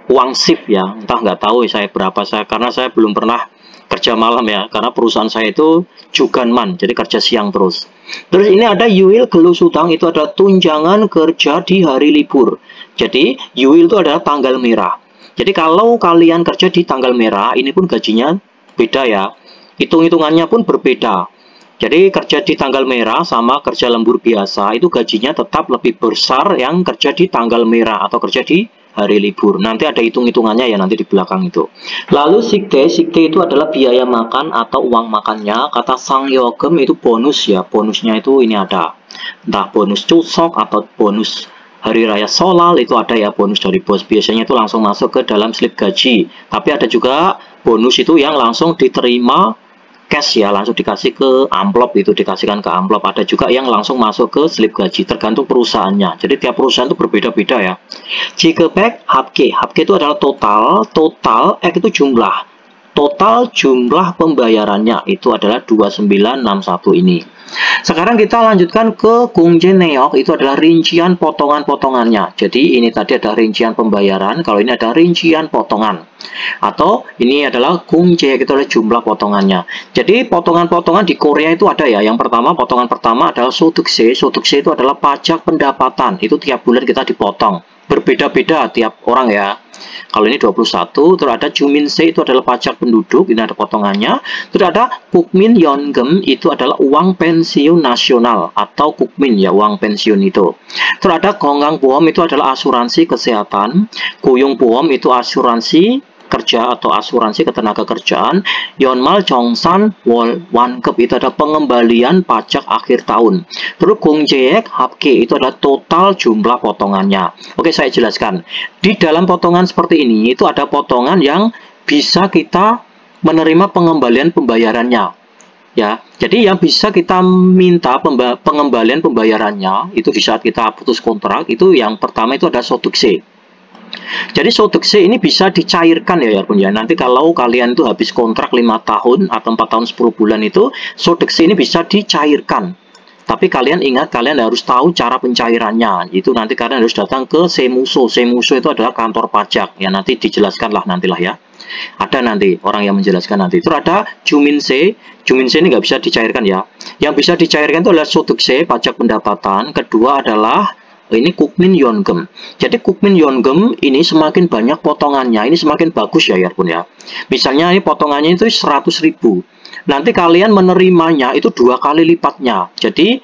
uang shift ya. Entah nggak tahu saya berapa, karena saya belum pernah kerja malam ya, karena perusahaan saya itu juganman, jadi kerja siang terus. Terus ini ada yuil gelusutang, itu adalah tunjangan kerja di hari libur. Jadi yuil itu adalah tanggal merah. Jadi kalau kalian kerja di tanggal merah, ini pun gajinya beda ya, hitung-hitungannya pun berbeda. Jadi kerja di tanggal merah sama kerja lembur biasa itu gajinya tetap lebih besar yang kerja di tanggal merah atau kerja di hari libur. Nanti ada hitung-hitungannya ya nanti di belakang itu. Lalu sikte itu adalah biaya makan atau uang makannya. Kata sangyogem itu bonus ya. Bonusnya itu ini ada. Entah bonus cusok atau bonus hari raya Solal itu ada ya, bonus dari bos. Biasanya itu langsung masuk ke dalam slip gaji. Tapi ada juga bonus itu yang langsung diterima cash ya, langsung dikasih ke amplop, itu dikasihkan ke amplop. Ada juga yang langsung masuk ke slip gaji, tergantung perusahaannya. Jadi tiap perusahaan itu berbeda-beda ya. Jikepek hapke itu adalah total, ek itu jumlah. Total jumlah pembayarannya itu adalah 2961 ini. Sekarang kita lanjutkan ke Kungjeneok, itu adalah rincian potongan-potongannya. Jadi ini tadi ada rincian pembayaran, kalau ini ada rincian potongan. Atau ini adalah Kungje, itu adalah jumlah potongannya. Jadi potongan-potongan di Korea itu ada ya. Yang pertama, potongan pertama adalah sodukse. Sodukse itu adalah pajak pendapatan. Itu tiap bulan kita dipotong. Berbeda-beda tiap orang ya. Kalau ini 21, terus ada Juminse itu adalah pajak penduduk, ini ada potongannya. Terus ada Kukmin Yongem, itu adalah uang pensiun nasional atau Kukmin ya, uang pensiun itu. Terus ada Gonggang Bohom itu adalah asuransi kesehatan, Kuyung Bohom itu asuransi kerja atau asuransi ketenaga kerjaan. Yonmal Jongsan Wankep itu ada pengembalian pajak akhir tahun. Terus Gungjek Hapke itu adalah total jumlah potongannya. Oke, saya jelaskan. Di dalam potongan seperti ini itu ada potongan yang bisa kita menerima pengembalian pembayarannya. Ya, jadi yang bisa kita minta pengembalian pembayarannya itu di saat kita putus kontrak itu yang pertama itu ada sodukse. Jadi sodukse ini bisa dicairkan ya pun ya. Nanti kalau kalian itu habis kontrak 5 tahun atau 4 tahun 10 bulan itu sodukse ini bisa dicairkan. Tapi kalian ingat, kalian harus tahu cara pencairannya. Itu nanti kalian harus datang ke Semuso. Semuso itu adalah kantor pajak. Ya nanti dijelaskan lah nantilah ya. Ada nanti orang yang menjelaskan nanti. Terus ada Juminse. Juminse ini nggak bisa dicairkan ya. Yang bisa dicairkan itu adalah sodukse, pajak pendapatan. Kedua adalah ini Kukmin Yongem. Jadi Kukmin Yongem ini semakin banyak potongannya, ini semakin bagus ya pun ya. Misalnya ini potongannya itu 100.000. Nanti kalian menerimanya itu 2 kali lipatnya. Jadi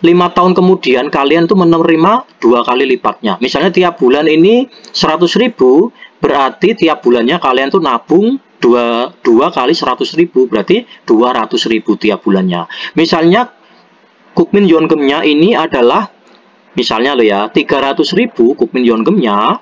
5 tahun kemudian kalian tuh menerima 2 kali lipatnya. Misalnya tiap bulan ini 100.000, berarti tiap bulannya kalian tuh nabung 2 kali 100.000, berarti 200.000 tiap bulannya. Misalnya Kukmin Yongemnya ini adalah misalnya lo ya 300.000 Kukmin Yongemnya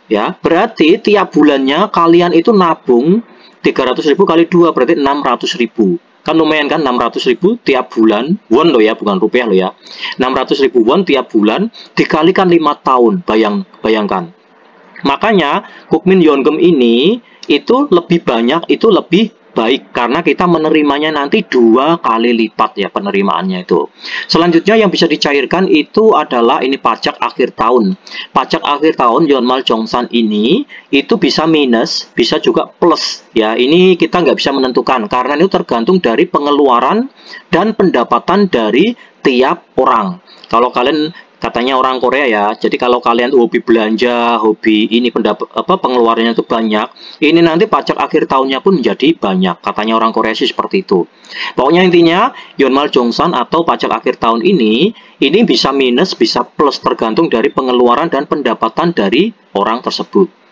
ya, berarti tiap bulannya kalian itu nabung 300.000 kali 2 berarti 600.000. Kan lumayan kan, 600.000 tiap bulan, won lo ya, bukan rupiah lo ya. 600.000 won tiap bulan dikalikan 5 tahun, bayangkan. Makanya Kukmin Yongem ini itu lebih banyak, itu lebih baik karena kita menerimanya nanti 2 kali lipat ya penerimaannya itu. Selanjutnya yang bisa dicairkan itu adalah ini pajak akhir tahun. Pajak akhir tahun Yonmal Jongsan ini itu bisa minus, bisa juga plus ya. Ini kita nggak bisa menentukan karena itu tergantung dari pengeluaran dan pendapatan dari tiap orang. Kalau kalian katanya orang Korea ya, jadi kalau kalian hobi belanja, hobi ini pengeluarannya itu banyak, ini nanti pajak akhir tahunnya pun menjadi banyak. Katanya orang Korea sih seperti itu. Pokoknya intinya Yonmal Jongsan atau pajak akhir tahun ini bisa minus, bisa plus tergantung dari pengeluaran dan pendapatan dari orang tersebut.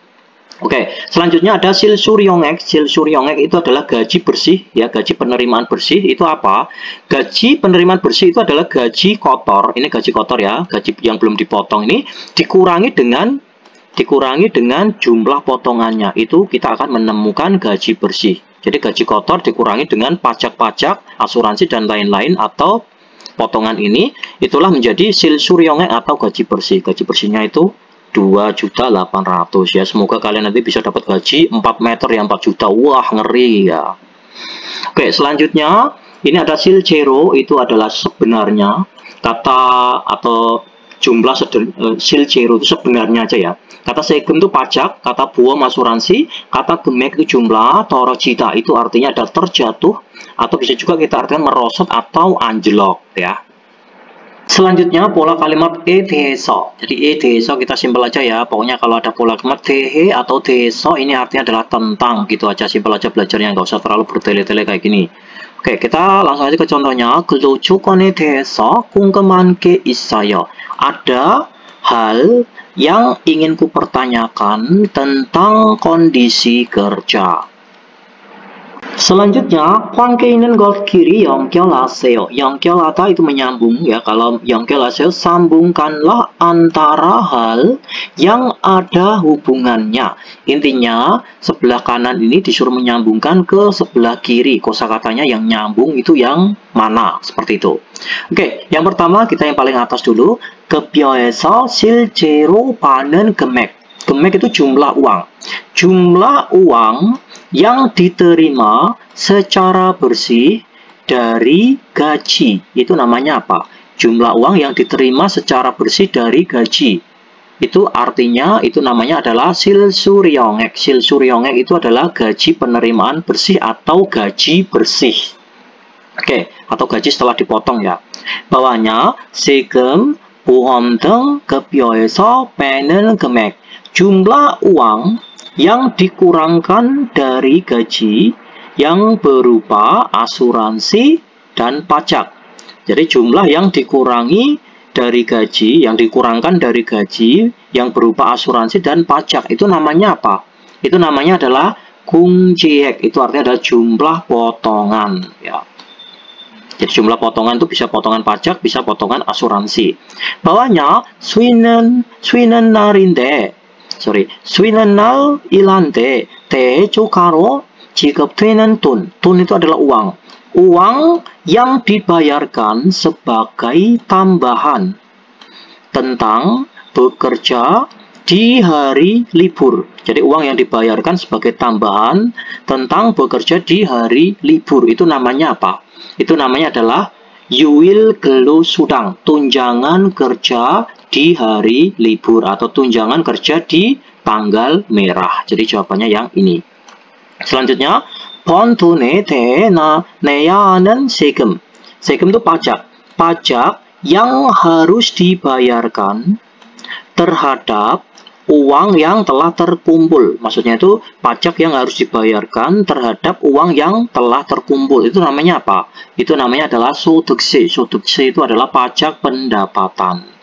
Oke, selanjutnya ada Silsuryongek. Silsuryongek itu adalah gaji bersih ya, gaji penerimaan bersih. Itu apa? Gaji penerimaan bersih itu adalah gaji kotor. Ini gaji kotor ya, gaji yang belum dipotong ini dikurangi dengan dikurangi dengan jumlah potongannya. Itu kita akan menemukan gaji bersih. Jadi gaji kotor dikurangi dengan pajak-pajak, asuransi, dan lain-lain atau potongan ini, itulah menjadi silsuryongek atau gaji bersih. Gaji bersihnya itu 2.800.000 ya. Semoga kalian nanti bisa dapat gaji 4 meter yang 4 juta. Wah, ngeri ya. Oke, selanjutnya ini ada silcero, itu adalah sebenarnya kata atau jumlah silcero itu sebenarnya aja ya. Kata segem itu pajak, kata buom asuransi, kata gemek itu jumlah, toro cita itu artinya ada terjatuh, atau bisa juga kita artikan merosot atau anjlok ya. Selanjutnya pola kalimat deso. Jadi deso kita simpel aja ya. Pokoknya kalau ada pola kalimat dehe atau deso ini artinya adalah tentang, gitu aja, simpel aja belajarnya, nggak usah terlalu bertele-tele kayak gini. Oke, kita langsung aja ke contohnya. Kalau 조건에 대해서 궁금한 게 있어요. Ada hal yang ingin kupertanyakan tentang kondisi kerja. Selanjutnya, 관계 있는 것끼리 연결하세요. 연결하다 itu menyambung ya. Kalau 연결하세요, sambungkanlah antara hal yang ada hubungannya. Intinya, sebelah kanan ini disuruh menyambungkan ke sebelah kiri. Kosakatanya yang nyambung itu yang mana? Seperti itu. Oke, yang pertama kita yang paling atas dulu. 급여에서 실제로 받는 금액. 금액 itu jumlah uang. Jumlah uang yang diterima secara bersih dari gaji. Itu namanya apa? Jumlah uang yang diterima secara bersih dari gaji. Itu artinya, itu namanya adalah silsuryongek. Silsuryongek itu adalah gaji penerimaan bersih atau gaji bersih. Oke, atau gaji setelah dipotong ya. Bawahnya, 세금, 보험 등 급여에서 빼는 금액. Jumlah uang yang dikurangkan dari gaji yang berupa asuransi dan pajak. Jadi jumlah yang dikurangi dari gaji, yang dikurangkan dari gaji yang berupa asuransi dan pajak, itu namanya apa? Itu namanya adalah 궁지액. Itu artinya adalah jumlah potongan ya. Jadi jumlah potongan itu bisa potongan pajak, bisa potongan asuransi. Bawahnya 쉬는 날인데 쉬는 날 일한데 대조가로 지급되는 돈. 돈 itu adalah uang. Uang yang dibayarkan sebagai tambahan tentang bekerja di hari libur. Jadi uang yang dibayarkan sebagai tambahan tentang bekerja di hari libur. Itu namanya apa? Itu namanya adalah yuil gelu sudang, tunjangan kerja di hari libur atau tunjangan kerja di tanggal merah. Jadi jawabannya yang ini. Selanjutnya, 번 돈에 대해 내야 하는 세금. 세금 itu pajak. Pajak yang harus dibayarkan terhadap uang yang telah terkumpul. Maksudnya itu pajak yang harus dibayarkan terhadap uang yang telah terkumpul. Itu namanya apa? Itu namanya adalah 소득세. 소득세 itu adalah pajak pendapatan.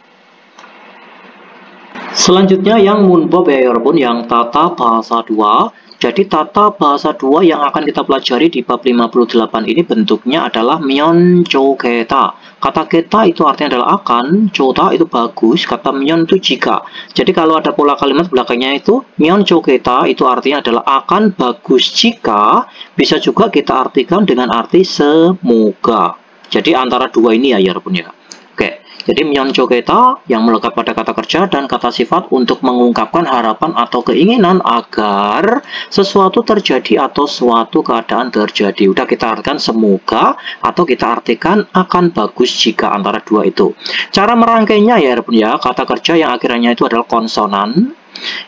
Selanjutnya yang 문법 ya 여러분, yang tata bahasa 2. Jadi tata bahasa 2 yang akan kita pelajari di bab 58 ini bentuknya adalah 면조개다. Kata kita itu artinya adalah akan, joda itu bagus, kata 면 itu jika. Jadi kalau ada pola kalimat belakangnya itu 면조개다 itu artinya adalah akan bagus jika, bisa juga kita artikan dengan arti semoga. Jadi antara dua ini ya 여러분 ya. Oke. Jadi 면조개다 yang melekat pada kata kerja dan kata sifat untuk mengungkapkan harapan atau keinginan agar sesuatu terjadi atau suatu keadaan terjadi. Udah kita artikan semoga atau kita artikan akan bagus jika, antara dua itu. Cara merangkainya ya kata kerja yang akhirnya itu adalah konsonan.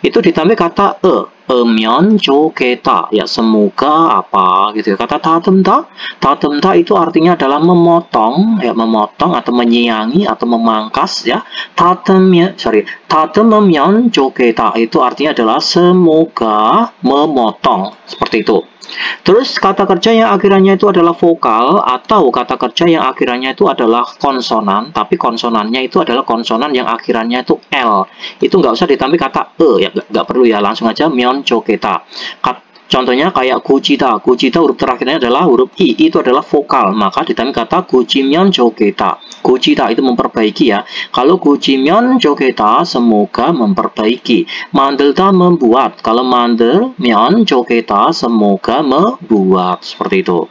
Itu ditambah kata 면조개다 ya semoga apa gitu ya. Kata 다듬다 itu artinya adalah memotong ya, memotong atau menyiangi atau memangkas ya. 다듬으면 좋겠다 itu artinya adalah semoga memotong, seperti itu. Terus kata kerja yang akhirannya itu adalah vokal atau kata kerja yang akhirannya itu adalah konsonan, tapi konsonannya itu adalah konsonan yang akhirannya itu L. Itu nggak usah ditambah kata ya, nggak perlu ya, langsung aja 면조개다. Contohnya kayak gujita. Gujita huruf terakhirnya adalah huruf I. Itu adalah vokal. Maka ditambah kata gujimyeon jogeta. Gujita itu memperbaiki ya. Kalau gujimyeon jogeta semoga memperbaiki. Mandelda membuat. Kalau mandelmyeon jogeta semoga membuat. Seperti itu.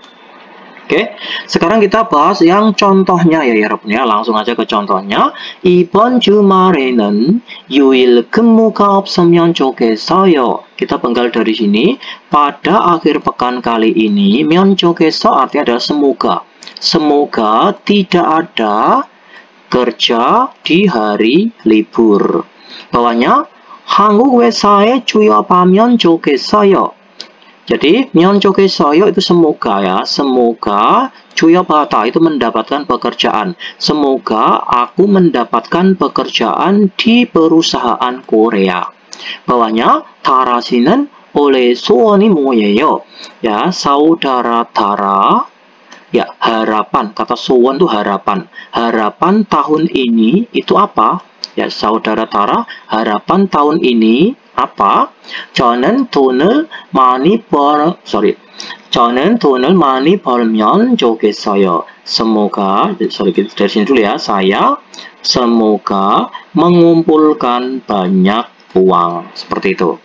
Oke, sekarang kita bahas yang contohnya ya 여러분 ya. Langsung aja ke contohnya. 이번 주말에는 유일 근무가 없으면 좋겠어요. Kita penggal dari sini. Pada akhir pekan kali ini, 면 좋겠어 artinya adalah semoga. Semoga tidak ada kerja di hari libur. Bawahnya 한국 회사에 취업하면 좋겠어요. Jadi, 면 좋겠어요 itu semoga ya. Semoga 취업하다 itu mendapatkan pekerjaan. Semoga aku mendapatkan pekerjaan di perusahaan Korea. Bawahnya, Tara 씨는 올해 소원이 뭐예요? Ya, saudara Tara. Ya, harapan. Kata so원 itu harapan. Harapan tahun ini itu apa? Ya, saudara Tara, harapan tahun ini apa? 저는 돈을 많이 벌면 좋겠어요. Semoga, dari sini dulu ya, saya semoga mengumpulkan banyak uang. Seperti itu.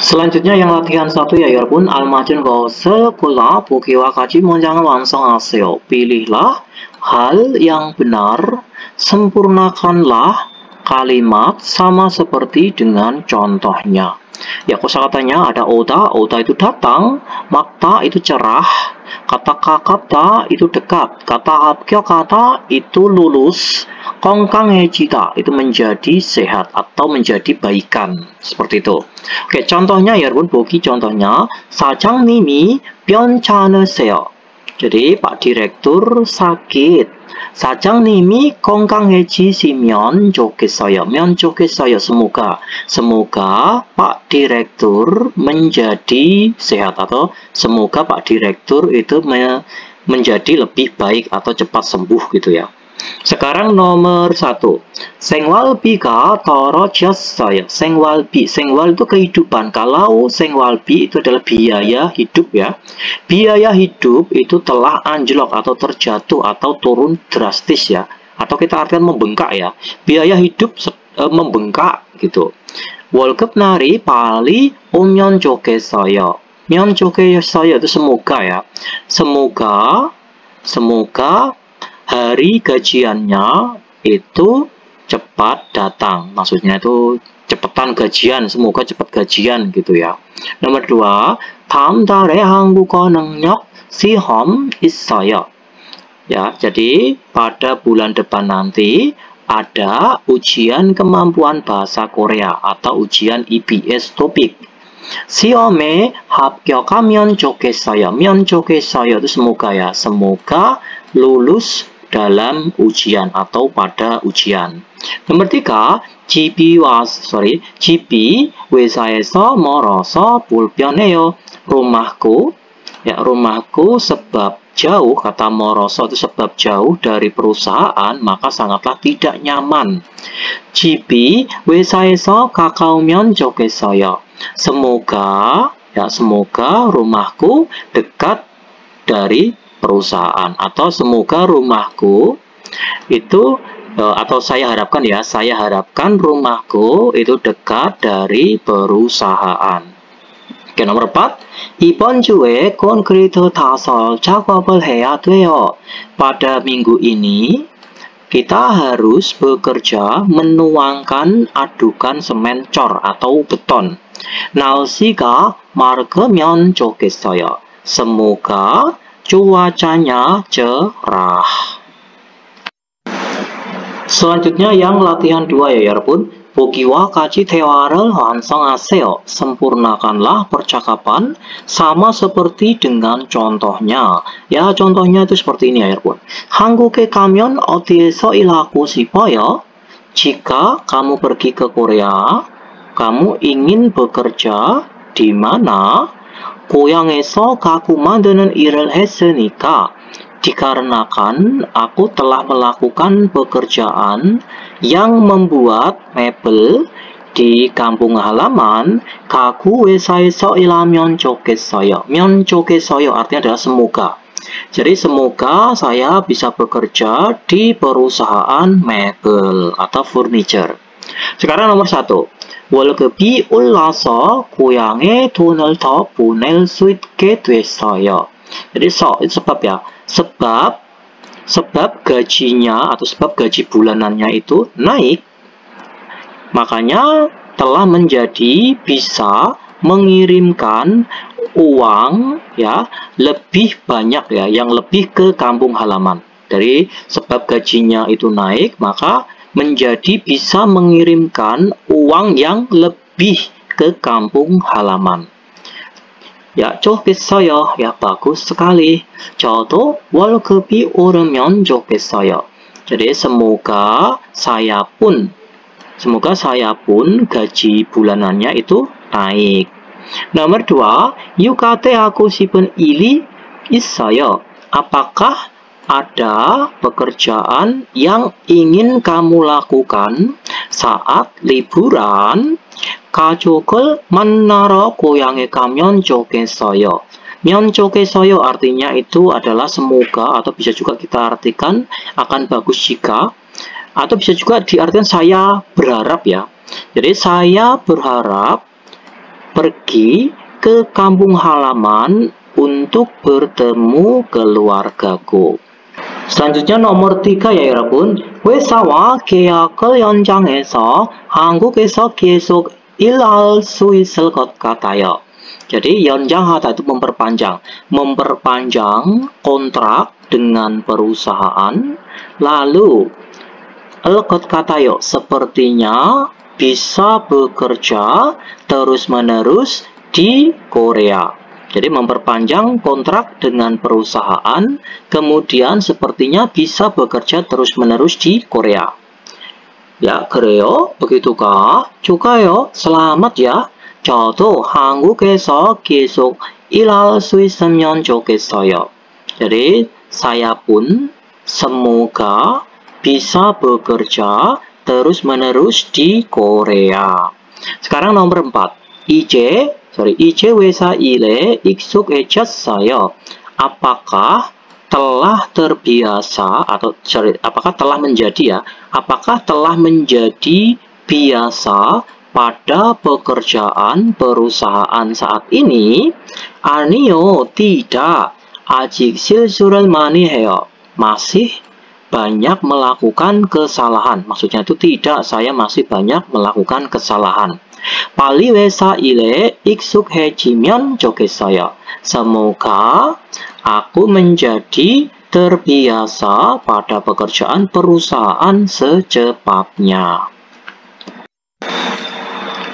Selanjutnya yang latihan 1 ya 여러분. 알맞은 것을 골라 보기와 같이 문장을 완성하세요. Pilihlah hal yang benar, sempurnakanlah kalimat sama seperti dengan contohnya. Ya, kosakatanya ada oda, oda itu datang, makta itu cerah, kata kakapta itu dekat, kata 합격하다 itu lulus, 건강해지다 itu menjadi sehat atau menjadi baikan. Seperti itu. Oke, contohnya ya, 여러분, 보기 contohnya 사장님이 괜찮으세요. Jadi, Pak Direktur sakit. 사장님이 건강해지시면 좋겠어요. 면 좋겠어요. Semoga Pak Direktur menjadi sehat atau semoga Pak Direktur itu menjadi lebih baik atau cepat sembuh gitu ya. Sekarang nomor 1. 생활비가 떨어졌어요. 생활비 itu kehidupan. Kalau 생활비 itu adalah biaya hidup ya. Biaya hidup itu telah anjlok atau terjatuh atau turun drastis ya. Atau kita artikan membengkak ya. Biaya hidup membengkak gitu. 월급 날이 빨리 오면 좋겠어요. 면 좋겠어요 itu semoga ya. Semoga hari gajiannya itu cepat datang. Maksudnya itu cepetan gajian, semoga cepat gajian gitu ya. Nomor 2, 다음 달에 한국어 능력 시험 있어요. Ya, jadi pada bulan depan nanti ada ujian kemampuan bahasa Korea atau ujian EBS topik. 시험에 합격하면 좋겠어요. 면 좋겠어요 itu semoga ya. Semoga lulus dalam ujian atau pada ujian. Nomor 3, 집이 회사에서 멀어서 불편해요. Rumahku sebab jauh, kata 멀어서 itu sebab jauh dari perusahaan, maka sangatlah tidak nyaman. 집이 회사에서 가까우면 좋겠어요. Semoga rumahku dekat dari perusahaan, atau semoga rumahku itu atau saya harapkan rumahku itu dekat dari perusahaan. Oke, nomor 4. 이번 주에 콘크리트 타설 작업을 해야 돼요. Pada minggu ini kita harus bekerja menuangkan adukan semen cor atau beton. 날씨가 맑으면 좋겠어요. Semoga cuacanya cerah. Selanjutnya yang latihan 2 ya 여러분. 보기와 같이 대화를 완성하세요. Sempurnakanlah percakapan sama seperti dengan contohnya. Ya, contohnya itu seperti ini ya 여러분. 한국에 가면 어디에서 일하고 싶어요? Jika kamu pergi ke Korea, kamu ingin bekerja di mana? 고향에서 가구 만드는 일을 했으니까. Dikarenakan aku telah melakukan pekerjaan yang membuat mebel di kampung halaman, 가구 회사에서 일하면 좋겠어요. 면 좋겠어요 artinya adalah semoga. Jadi semoga saya bisa bekerja di perusahaan mebel atau furniture. Sekarang nomor 1. 월급이 올라서 고향에 돈을 더 보낼 수 있게 됐어요. Jadi itu sebab ya. Sebab gajinya atau sebab gaji bulanannya itu naik, makanya telah menjadi bisa mengirimkan uang ya lebih banyak ya, yang lebih ke kampung halaman. Dari sebab gajinya itu naik, maka menjadi bisa mengirimkan uang yang lebih ke kampung halaman. Ya, 좋겠어요. Ya, bagus sekali. 저도 월급이 오르면 좋겠어요. Jadi semoga saya pun gaji bulanannya itu naik. Nomor 2, 유가대 하고 싶은 일이 있어요. Apakah ada pekerjaan yang ingin kamu lakukan saat liburan? 가족을 만나러 고향에 가면 좋겠어요. 면 좋겠어요 artinya itu adalah semoga, atau bisa juga kita artikan akan bagus jika, atau bisa juga diartikan saya berharap ya. Jadi saya berharap pergi ke kampung halaman untuk bertemu keluargaku. Selanjutnya nomor 3 ya 여러분. 회사와 계약을 연장해서 한국에서 계속 일할 수 있을 것 같아요. Jadi 연장하다 itu memperpanjang kontrak dengan perusahaan. Lalu 것 같아요 sepertinya bisa bekerja terus-menerus di Korea. Jadi memperpanjang kontrak dengan perusahaan, kemudian sepertinya bisa bekerja terus-menerus di Korea. Ya, 그래요? begitukah? 좋아요. selamat ya. 저도 한국에서 계속 일할 수 있으면 좋겠어요. Jadi, saya pun semoga bisa bekerja terus-menerus di Korea. Sekarang nomor 4. 이제 회사 일에 익숙해졌어요. Apakah telah terbiasa atau apakah telah menjadi ya? Apakah telah menjadi biasa pada pekerjaan perusahaan saat ini? 아니요, tidak. 아직 실수를 많이 해요. Masih banyak melakukan kesalahan. Maksudnya itu tidak, saya masih banyak melakukan kesalahan. 빨리 회사 일에 익숙해지면 좋겠어요. Semoga aku menjadi terbiasa pada pekerjaan perusahaan secepatnya.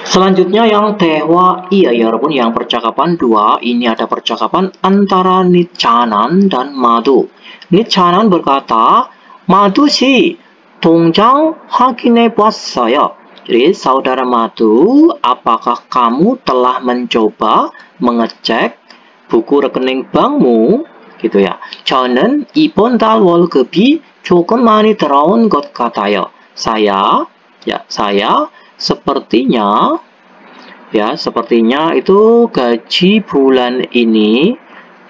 Selanjutnya yang 대화 iya ya 여러분, yang percakapan 2. Ini ada percakapan antara 니차난 dan 마두. 니차난 berkata, 마두 씨, 통장 확인해 봤어요. Jadi saudara Madu, apakah kamu telah mencoba mengecek buku rekening bankmu? Gitu ya. 저는 이번 달 월급이 조금 많이 들어온 것 같아요. Saya sepertinya itu gaji bulan ini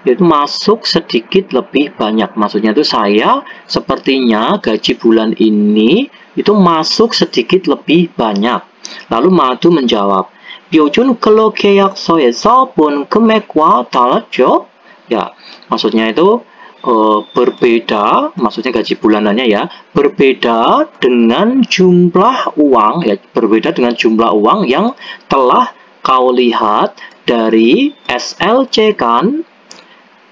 itu masuk sedikit lebih banyak. Maksudnya itu saya sepertinya gaji bulan ini itu masuk sedikit lebih banyak. Lalu Madu menjawab, 요즘 근로 계약서에서 본 금액과 달랐죠? Ya, maksudnya itu berbeda, maksudnya gaji bulanannya ya, berbeda dengan jumlah uang ya, berbeda dengan jumlah uang yang telah kau lihat dari SLC kan?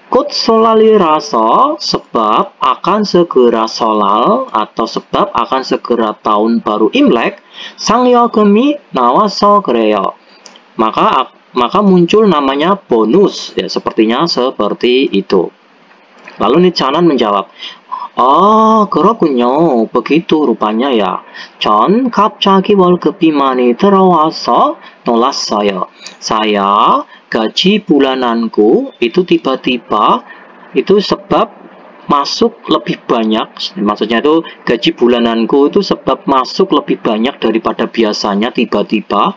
곧 sollal이라서 sebab akan segera solal atau sebab akan segera tahun baru Imlek, 상여금이 나와서 그래요. Maka muncul namanya bonus ya, sepertinya seperti itu. Lalu 니차난 menjawab, 그렇군요. begitu rupanya ya. 전 갑자기 월급이 많이 들어와서 놀랐어요. Saya gaji bulananku itu tiba-tiba itu sebab masuk lebih banyak, maksudnya itu gaji bulananku itu sebab masuk lebih banyak daripada biasanya tiba-tiba,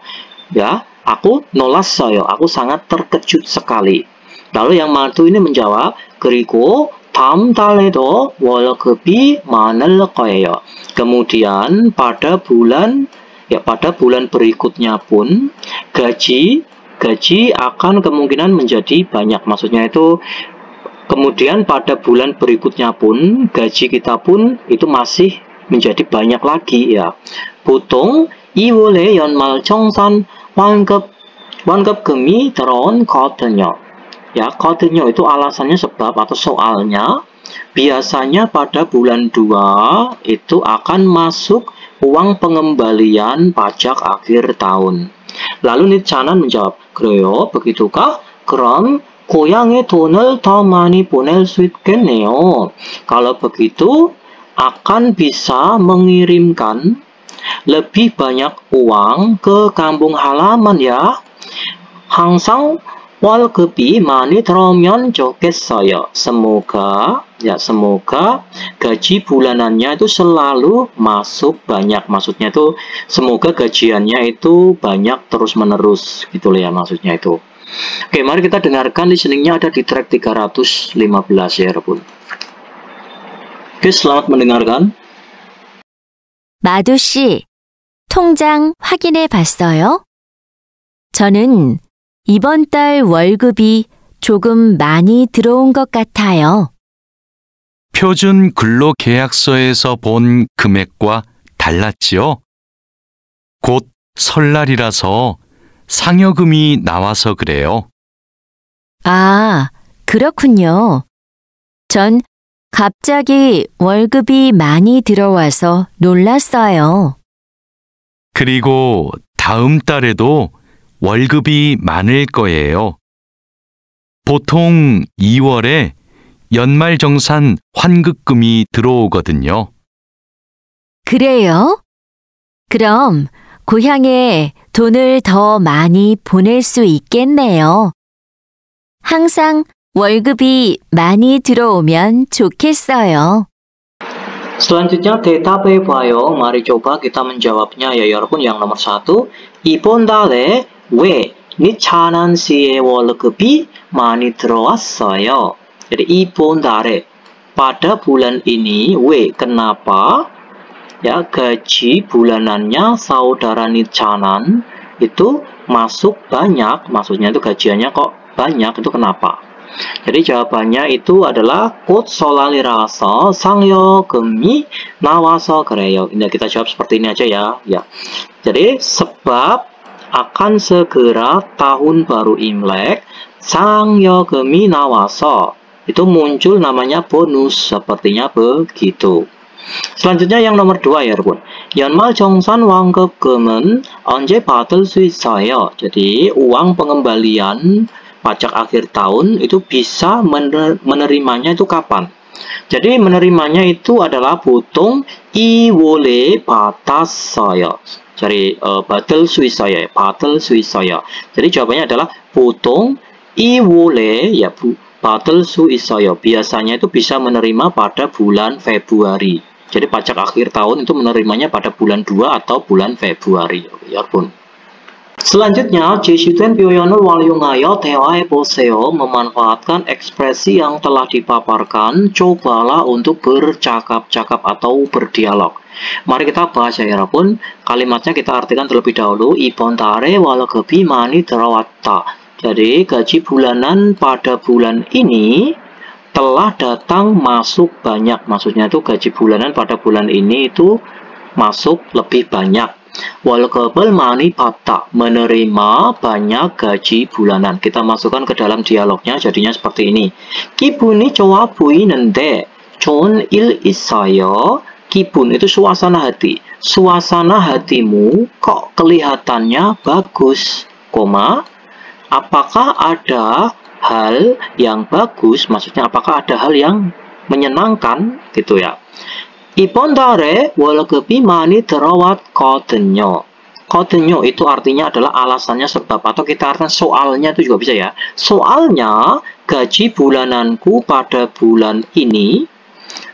ya, aku 놀랐어요. Aku sangat terkejut sekali. Lalu yang mantu ini menjawab, 그리고 다음 달에도 월급이 많을 거예요. Kemudian pada bulan berikutnya pun gaji akan kemungkinan menjadi banyak. Maksudnya itu kemudian pada bulan berikutnya pun gaji kita pun itu masih menjadi banyak lagi ya. 보통 2월에 연말정산 완급금이 들어오거든요. Ya, 거든요 itu alasannya sebab atau soalnya biasanya pada bulan 2 itu akan masuk uang pengembalian pajak akhir tahun. Lalu Nichanan menjawab, 그래요? begitukah? 그럼 고향에 돈을 더 많이 보낼 수 있겠네요. Kalau begitu akan bisa mengirimkan lebih banyak uang ke kampung halaman ya. 항상 월급이 많이 들어오면 좋겠어요. Semoga gaji bulanannya itu selalu masuk banyak. Maksudnya itu semoga gajiannya itu banyak terus menerus gitu loh ya maksudnya itu. Oke, mari kita dengarkan listeningnya ada di track 315 ya 여러분. Oke, selamat mendengarkan. 마두 씨, 통장 확인해 봤어요? 저는 이번 달 월급이 조금 많이 들어온 것 같아요. 표준 근로계약서에서 본 금액과 달랐지요? 곧 설날이라서 상여금이 나와서 그래요. 아, 그렇군요. 전 갑자기 월급이 많이 들어와서 놀랐어요. 그리고 다음 달에도 월급이 많을 거예요. 보통 2월에 연말정산 환급금이 들어오거든요. 그래요? 그럼 고향에 돈을 더 많이 보낼 수 있겠네요. 항상 월급이 많이 들어오면 좋겠어요. Selanjutnya 대답해봐요. Mari coba kita menjawabnya ya 여러분. Yang nomor 1, 이번 달에 왜 니찬한 씨의 월급이 많이 들어왔어요? Jadi 이번 달에 pada bulan ini, kenapa ya gaji bulanannya saudara Nichanan itu masuk banyak? Maksudnya itu gajiannya kok banyak, itu kenapa? Jadi jawabannya itu adalah 곧 설날이라서 상여금이 나와서 그래요. Ini kita jawab seperti ini aja ya. Jadi sebab akan segera tahun baru Imlek, 상여금이 나와서 itu muncul namanya bonus, sepertinya begitu. Selanjutnya yang nomor 2 ya 여러분. 연말정산 완급금은 언제 받을 수 있어요? Jadi uang pengembalian pajak akhir tahun itu bisa menerimanya itu kapan? Jadi menerimanya itu adalah 보통 2월에 받았어요. Jadi 받을 수 있어요. 받을 수 있어요. Jadi jawabannya adalah 보통 2월에 ya 받을 수 있어요. Biasanya itu bisa menerima pada bulan Februari. Jadi pajak akhir tahun itu menerimanya pada bulan 2 atau bulan Februari. Ya pun. Selanjutnya, 제시된 표현을 활용하여 대화해보세요. Memanfaatkan ekspresi yang telah dipaparkan, cobalah untuk bercakap-cakap atau berdialog. Mari kita bahas ya 여러분. Kalimatnya kita artikan terlebih dahulu. 이번 달에 월급이 많이 들어왔다. Jadi, gaji bulanan pada bulan ini telah datang masuk banyak. Maksudnya itu gaji bulanan pada bulan ini itu masuk lebih banyak. 월급을 많이 받다, menerima banyak gaji bulanan. Kita masukkan ke dalam dialognya, jadinya seperti ini. 기분이 좋아 보이는데 좋은 일 있어요? 기분 itu suasana hati. Suasana hatimu kok kelihatannya bagus, apakah ada hal yang bagus? Maksudnya apakah ada hal yang menyenangkan gitu ya. 이번 달에 월급이 많이 들어왔거든요. 거든요 itu artinya adalah alasannya sebab, atau kita artikan soalnya itu juga bisa ya. Soalnya gaji bulananku pada bulan ini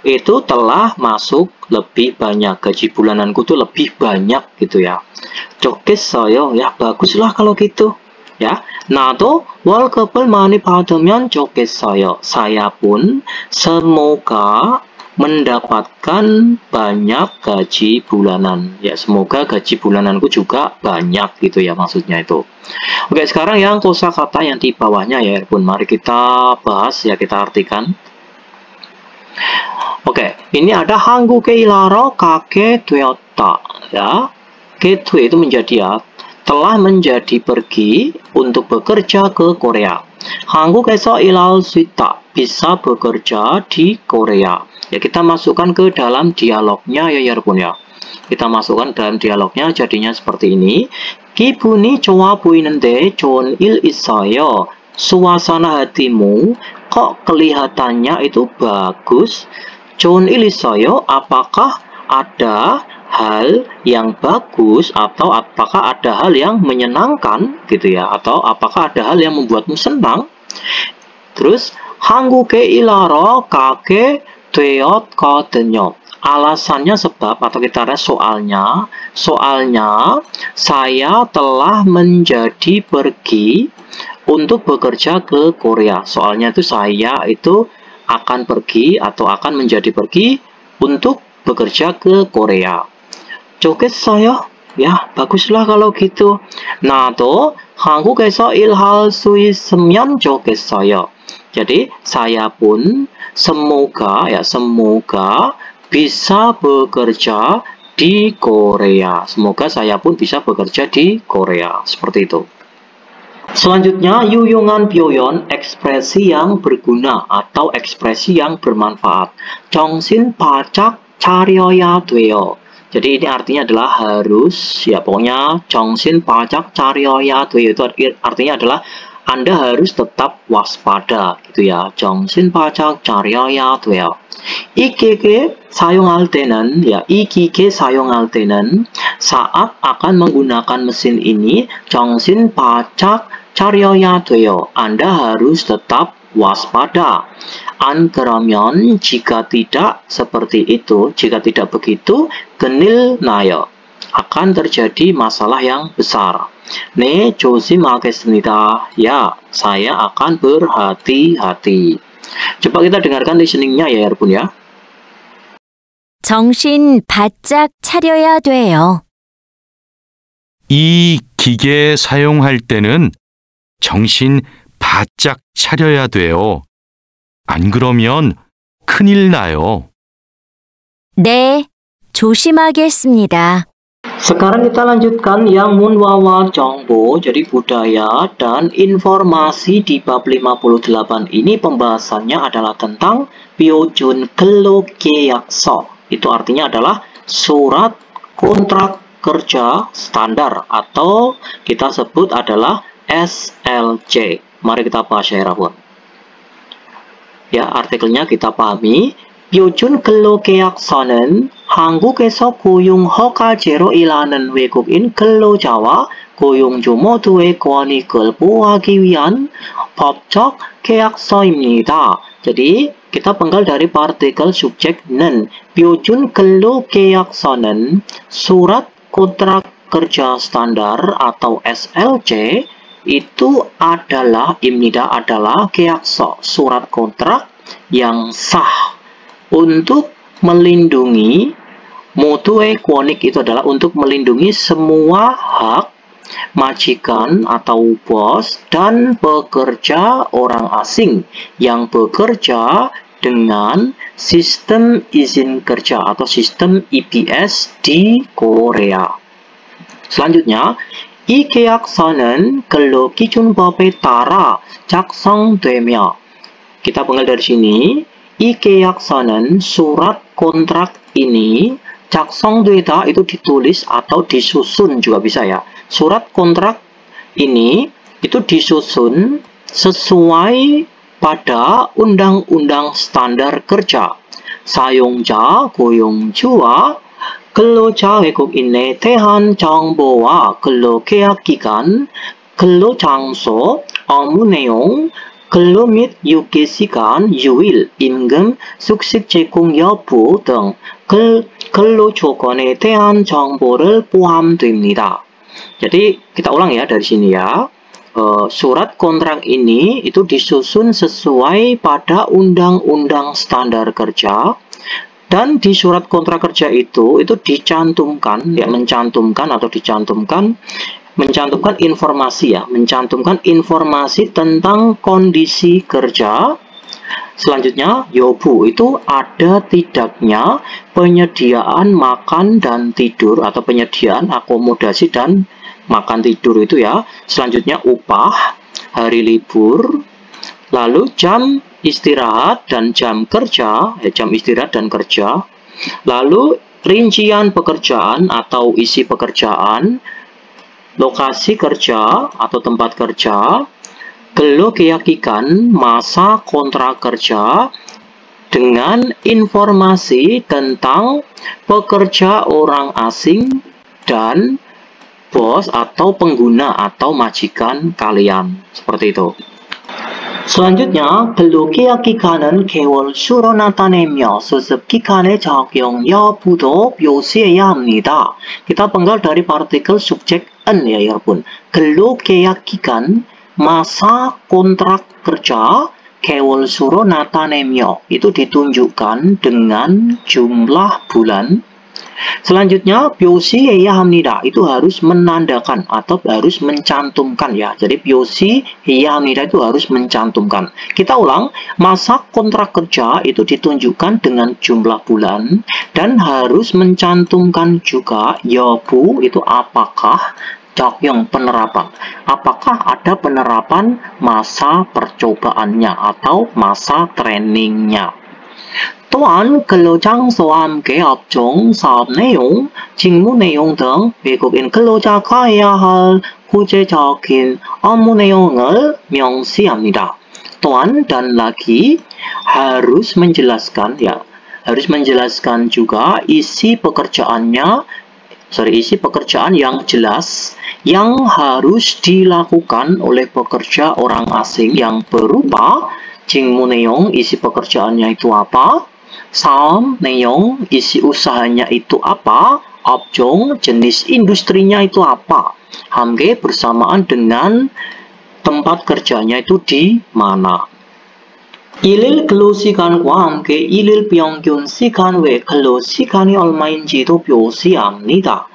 itu telah masuk lebih banyak, gaji bulananku tuh lebih banyak gitu ya. 좋겠어요. Ya baguslah kalau gitu ya. 나도 월급을 많이 받으면 좋겠어요. Saya pun semoga mendapatkan banyak gaji bulanan. Ya, semoga gaji bulananku juga banyak gitu ya maksudnya itu. Oke, sekarang yang kosakata yang di bawahnya ya Erbun. Mari kita bahas ya, kita artikan. Oke, ini ada 한국에 일하러 가게 되었다 ya. Gitu itu menjadi ya, telah menjadi pergi untuk bekerja ke Korea. 한국에서 일할 수 있다, bisa bekerja di Korea. Ya, kita masukkan ke dalam dialognya ya 여러분 ya. Kita masukkan dalam dialognya, jadinya seperti ini. 기분이 좋아 보이는데 좋은 일 있어요. Suasana hatimu kok kelihatannya itu bagus. 좋은 일 있어요. Apakah ada hal yang bagus atau apakah ada hal yang menyenangkan gitu ya, atau apakah ada hal yang membuatmu senang. Terus 한국에 일하러 가게 되었거든요. Alasannya sebab, atau kita lihat soalnya saya telah menjadi pergi untuk bekerja ke Korea. Soalnya itu saya itu akan pergi atau akan menjadi pergi untuk bekerja ke Korea. 좋겠어요? Ya, baguslah kalau gitu. 나도 한국에서 일할 수 있으면 좋겠어요. Jadi, saya pun semoga bisa bekerja di Korea. Semoga saya pun bisa bekerja di Korea. Seperti itu. Selanjutnya, 유용한 표현, ekspresi yang berguna atau ekspresi yang bermanfaat. 정신 바짝 차려야 돼요. Jadi ini artinya adalah harus, ya pokoknya 정신 바짝 차려야 돼요 itu artinya adalah Anda harus tetap waspada gitu ya. 정신 바짝 차려야 돼요. 이 기계 사용할 때는 saat akan menggunakan mesin ini 정신 바짝 차려야 돼요. Anda harus tetap waspada. An keramen, jika tidak seperti itu, jika tidak begitu, genil nayo, akan terjadi masalah yang besar. 네, 조심하겠습니다. Ya, saya akan berhati-hati. Coba kita dengarkan listeningnya ya, 여러분 ya. 정신 바짝 차려야 돼요. 이 기계 사용할 때는 정신 바짝 차려야 돼요. 안 그러면 큰일 나요. 네, 조심하겠습니다. Sekarang kita lanjutkan yang munwawa 정보, jadi budaya dan informasi di bab 58 ini pembahasannya adalah tentang 표준 근로계약서. Itu artinya adalah surat kontrak kerja standar atau kita sebut adalah SLC. Mari kita bahas ya, Rabun. Ya, artikelnya kita pahami. 표준 근로계약서는 한국에서 고용 허가제로 일하는 외국인 근로자와 고용주 모두의 권익을 보호하기 위한 법적 계약서입니다. Jadi, kita penggal dari partikel subjek 는. 표준 근로계약서는 surat kontrak kerja standar atau SLC itu adalah 계약서, surat kontrak yang sah untuk melindungi modu'e 권익, itu adalah untuk melindungi semua hak majikan atau bos dan pekerja orang asing yang bekerja dengan sistem izin kerja atau sistem EPS di Korea. Selanjutnya, 이 계약서는 근로기준법에 따라 작성되며, kita penggal dari sini, 이 계약서는 surat kontrak ini 작성되다 itu ditulis atau disusun juga bisa ya. Surat kontrak ini itu disusun sesuai pada undang-undang standar kerja. 사용자, 고용주와 근로자 외국인에 대한 정보와 근로계약 기간, 근로장소, 업무 내용, 근로 및 유기 시간, 유일, 임금, 숙식 제공 여부 등 근로 조건에 대한 정보를 포함됩니다. Jadi kita ulang ya dari sini ya. Surat kontrak ini itu disusun sesuai pada undang-undang standar kerja, dan di surat kontrak kerja itu dicantumkan ya, mencantumkan informasi ya, mencantumkan informasi tentang kondisi kerja. Selanjutnya, yobu itu ada tidaknya penyediaan makan dan tidur atau penyediaan akomodasi dan makan tidur itu ya. Selanjutnya upah, hari libur, lalu jam istirahat dan jam kerja, jam istirahat dan kerja. Lalu rincian pekerjaan atau isi pekerjaan, lokasi kerja atau tempat kerja, gelo keyakikan masa kontrak kerja dengan informasi tentang pekerja orang asing dan bos atau pengguna atau majikan kalian. Seperti itu. Selanjutnya, 근로 계약 기간은 개월 수로 나타내며 수습 기간의 적용 여부도 표시해야 합니다. Kita penggal dari partikel subjek en ya, 여러분. 근로 계약 기간, masa kontrak kerja, 개월 수로 나타내며 itu ditunjukkan dengan jumlah bulan. Selanjutnya, 표시해야 합니다. Itu harus menandakan atau harus mencantumkan ya. Jadi 표시해야 합니다 itu harus mencantumkan. Kita ulang, masa kontrak kerja itu ditunjukkan dengan jumlah bulan dan harus mencantumkan juga 여부 itu apakah, 적용 penerapan. Apakah ada penerapan masa percobaannya atau masa trainingnya. 또한 근로장소와 함께 업종, 사업 내용, 직무 내용 등 외국인 근로자가 해야 할 구체적인 업무 내용을 명시합니다. 또한 dan lagi harus menjelaskan ya, harus menjelaskan juga isi pekerjaan yang jelas yang harus dilakukan oleh pekerja orang asing yang berupa 직무 내용, isi pekerjaannya itu apa, sa업 내용, isi usahanya itu apa, 업종, jenis industrinya itu apa, 함께 bersamaan dengan tempat kerjanya itu di mana. 일일 근로시간과 함께 일일 평균 시간 외 근로시간이 얼마인지도 표시합니다.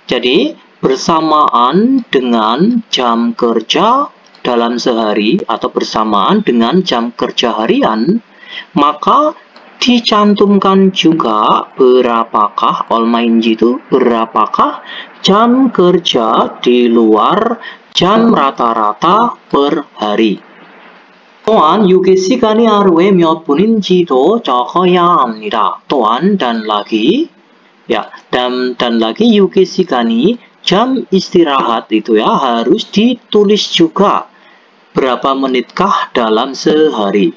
Jadi, bersamaan dengan jam kerja dalam sehari atau bersamaan dengan jam kerja harian, maka dicantumkan juga berapakah 얼마인지 itu berapakah jam kerja di luar jam rata-rata per hari. 또한 유기 시간이 하루에 몇 분인지도 적어야 합니다. 또한 dan lagi ya, dan lagi 유기 시간이 jam istirahat itu ya harus ditulis juga. Berapa menitkah dalam sehari?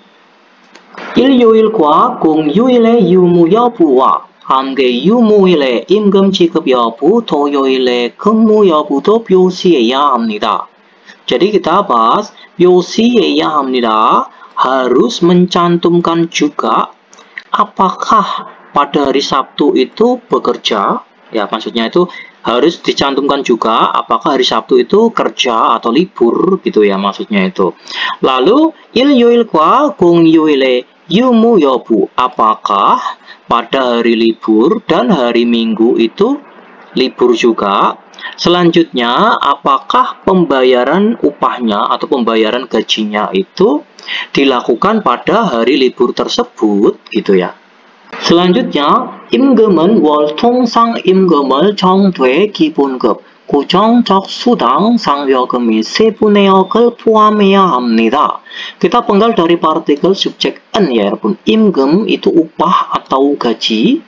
일요일과 공휴일의 유무 여부와 함께 유무일의 임금 지급 여부, 토요일의 근무 여부도 표시해야 합니다. Jadi kita bahas 표시해야 합니다. Harus mencantumkan juga apakah pada hari Sabtu itu bekerja, ya maksudnya itu harus dicantumkan juga apakah hari Sabtu itu kerja atau libur gitu ya maksudnya itu. Lalu 일요일과 공휴일의 유무 여부, apakah pada hari libur dan hari Minggu itu libur juga. Selanjutnya, apakah pembayaran upahnya atau pembayaran gajinya itu dilakukan pada hari libur tersebut gitu ya. Selanjutnya, 임금은 월 통상 임금을 정도의 기본급, 고정적 수당, 상여금 및 세부 내역을 포함해야 합니다. Kita penggal dari partikel subjek en ya, yarabbun. 임금 itu upah atau gaji,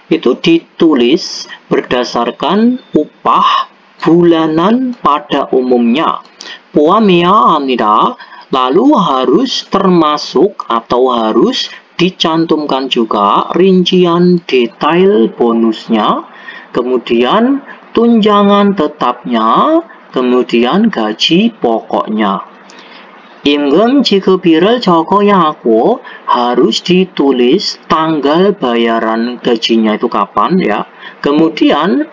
itu ditulis berdasarkan upah bulanan pada umumnya. 포함해야 합니다. Lalu harus termasuk atau harus dicantumkan juga rincian detail bonusnya, kemudian tunjangan tetapnya, kemudian gaji pokoknya. 임금 지급일을 적어야 하고 harus ditulis tanggal bayaran gajinya itu kapan ya. Kemudian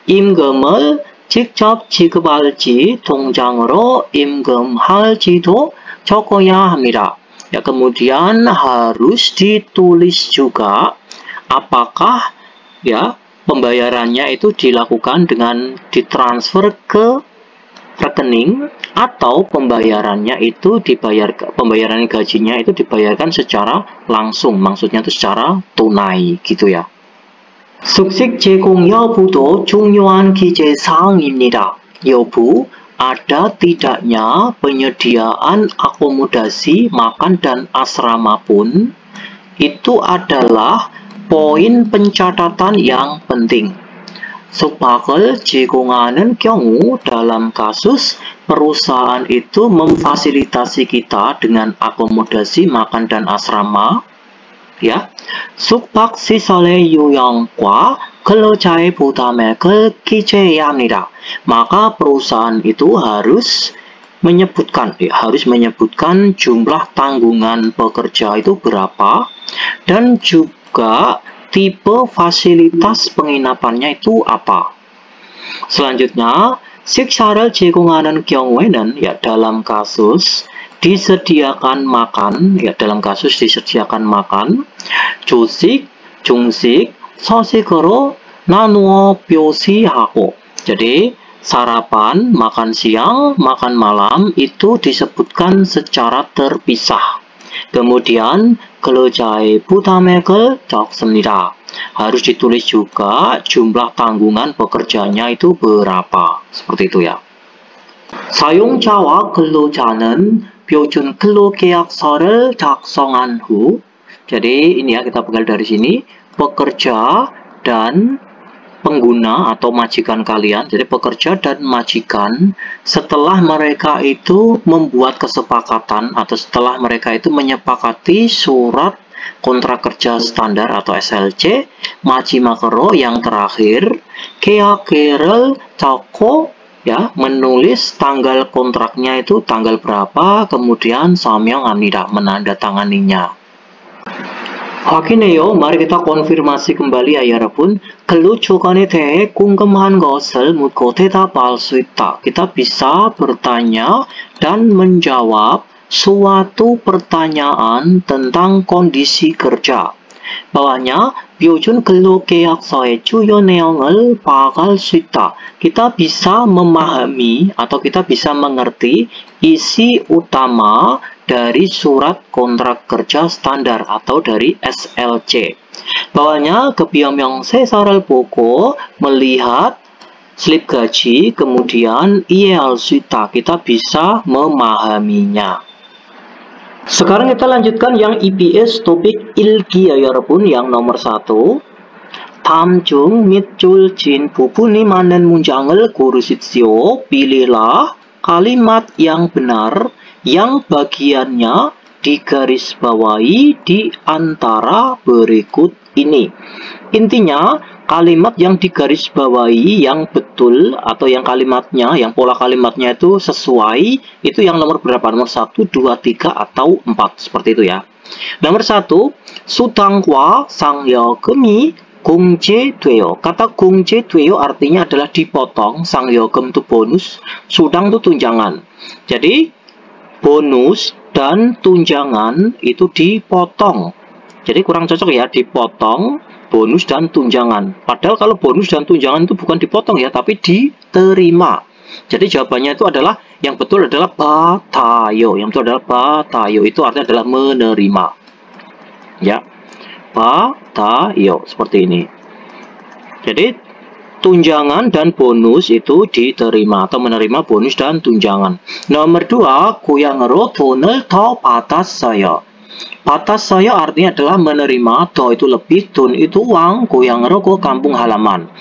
임금을 직접 지급할지 통장으로 임금할지도 적어야 합니다. Ya, kemudian harus ditulis juga apakah ya pembayarannya itu dilakukan dengan ditransfer ke rekening atau pembayaran gajinya itu dibayarkan secara langsung, maksudnya itu secara tunai gitu ya. 숙식 제공 여부도 중요한 기재 사항입니다. 여부, ada tidaknya penyediaan akomodasi makan dan asrama pun itu adalah poin pencatatan yang penting. 숙박을 제공하는 경우 dalam kasus perusahaan itu memfasilitasi kita dengan akomodasi makan dan asrama ya. 숙박 시설의 유형과 근로자의 부담액을 기재해야 합니다. Maka perusahaan itu harus menyebutkan jumlah tanggungan pekerja itu berapa dan juga tipe fasilitas penginapannya itu apa. Selanjutnya, 식사를 제공하는 경우에는 ya dalam kasus disediakan makan, 조식, 중식, 서식으로 나누어 표시하고. Jadi sarapan, makan siang, makan malam itu disebutkan secara terpisah. Kemudian 근로자의 부담액을 적습니다. Harus ditulis juga jumlah tanggungan pekerjanya itu berapa. Seperti itu ya. 사용자와 근로자는 표준 근로계약서를 작성한 후. Jadi ini ya kita pegang dari sini. Pekerja dan pengguna atau majikan kalian, jadi pekerja dan majikan, setelah mereka itu membuat kesepakatan atau setelah mereka itu menyepakati surat kontrak kerja standar atau SLC, 마지막으로 yang terakhir, 계약을 적고 ya menulis tanggal kontraknya itu tanggal berapa, kemudian 서명합니다, menandatanganinya. 확인해요. mari kita konfirmasi kembali ya 여러분. 근로 조건에 대해 궁금한 것을 묻고 대답할 수 있다. Kita bisa bertanya dan menjawab suatu pertanyaan tentang kondisi kerja. bawahnya 표준 근로계약서의 주요 내용을 파악할 수 있다. Kita bisa memahami atau kita bisa mengerti isi utama dari surat kontrak kerja standar atau dari SLC. bawahnya kebiomong 세서를 보고 melihat slip gaji, kemudian 이해할 수 있다. Kita bisa memahaminya. Sekarang kita lanjutkan yang EPS topik ilki ya 여러분, yang nomor 1. 다음 중 밑줄 진 부분이 맞는 문장을 고르십시오. Pilihlah kalimat yang benar yang bagiannya digarisbawahi di antara berikut ini. Intinya, kalimat yang digarisbawahi yang betul atau yang kalimatnya, yang pola kalimatnya itu sesuai, itu yang nomor berapa? Nomor 1, 2, 3, atau 4. Seperti itu ya. Nomor 1, 수당과 상여금이 공제돼요. Kata 공제돼요 artinya adalah dipotong, 상여금 itu bonus, sudang itu tunjangan. Jadi, bonus dan tunjangan itu dipotong. Jadi kurang cocok ya, dipotong bonus dan tunjangan. Padahal kalau bonus dan tunjangan itu bukan dipotong ya, tapi diterima. Jadi jawabannya itu adalah, yang betul adalah 받아요. Yang betul adalah 받아요. Itu artinya adalah menerima. Ya, 받아요. Seperti ini. Jadi tunjangan dan bonus itu diterima atau menerima bonus dan tunjangan. Nomor 2, 고향으로 돈을 더 받았어요. 받았어요 artinya adalah menerima, 더 itu lebih, 돈 itu uang, 고향으로 ke kampung halaman.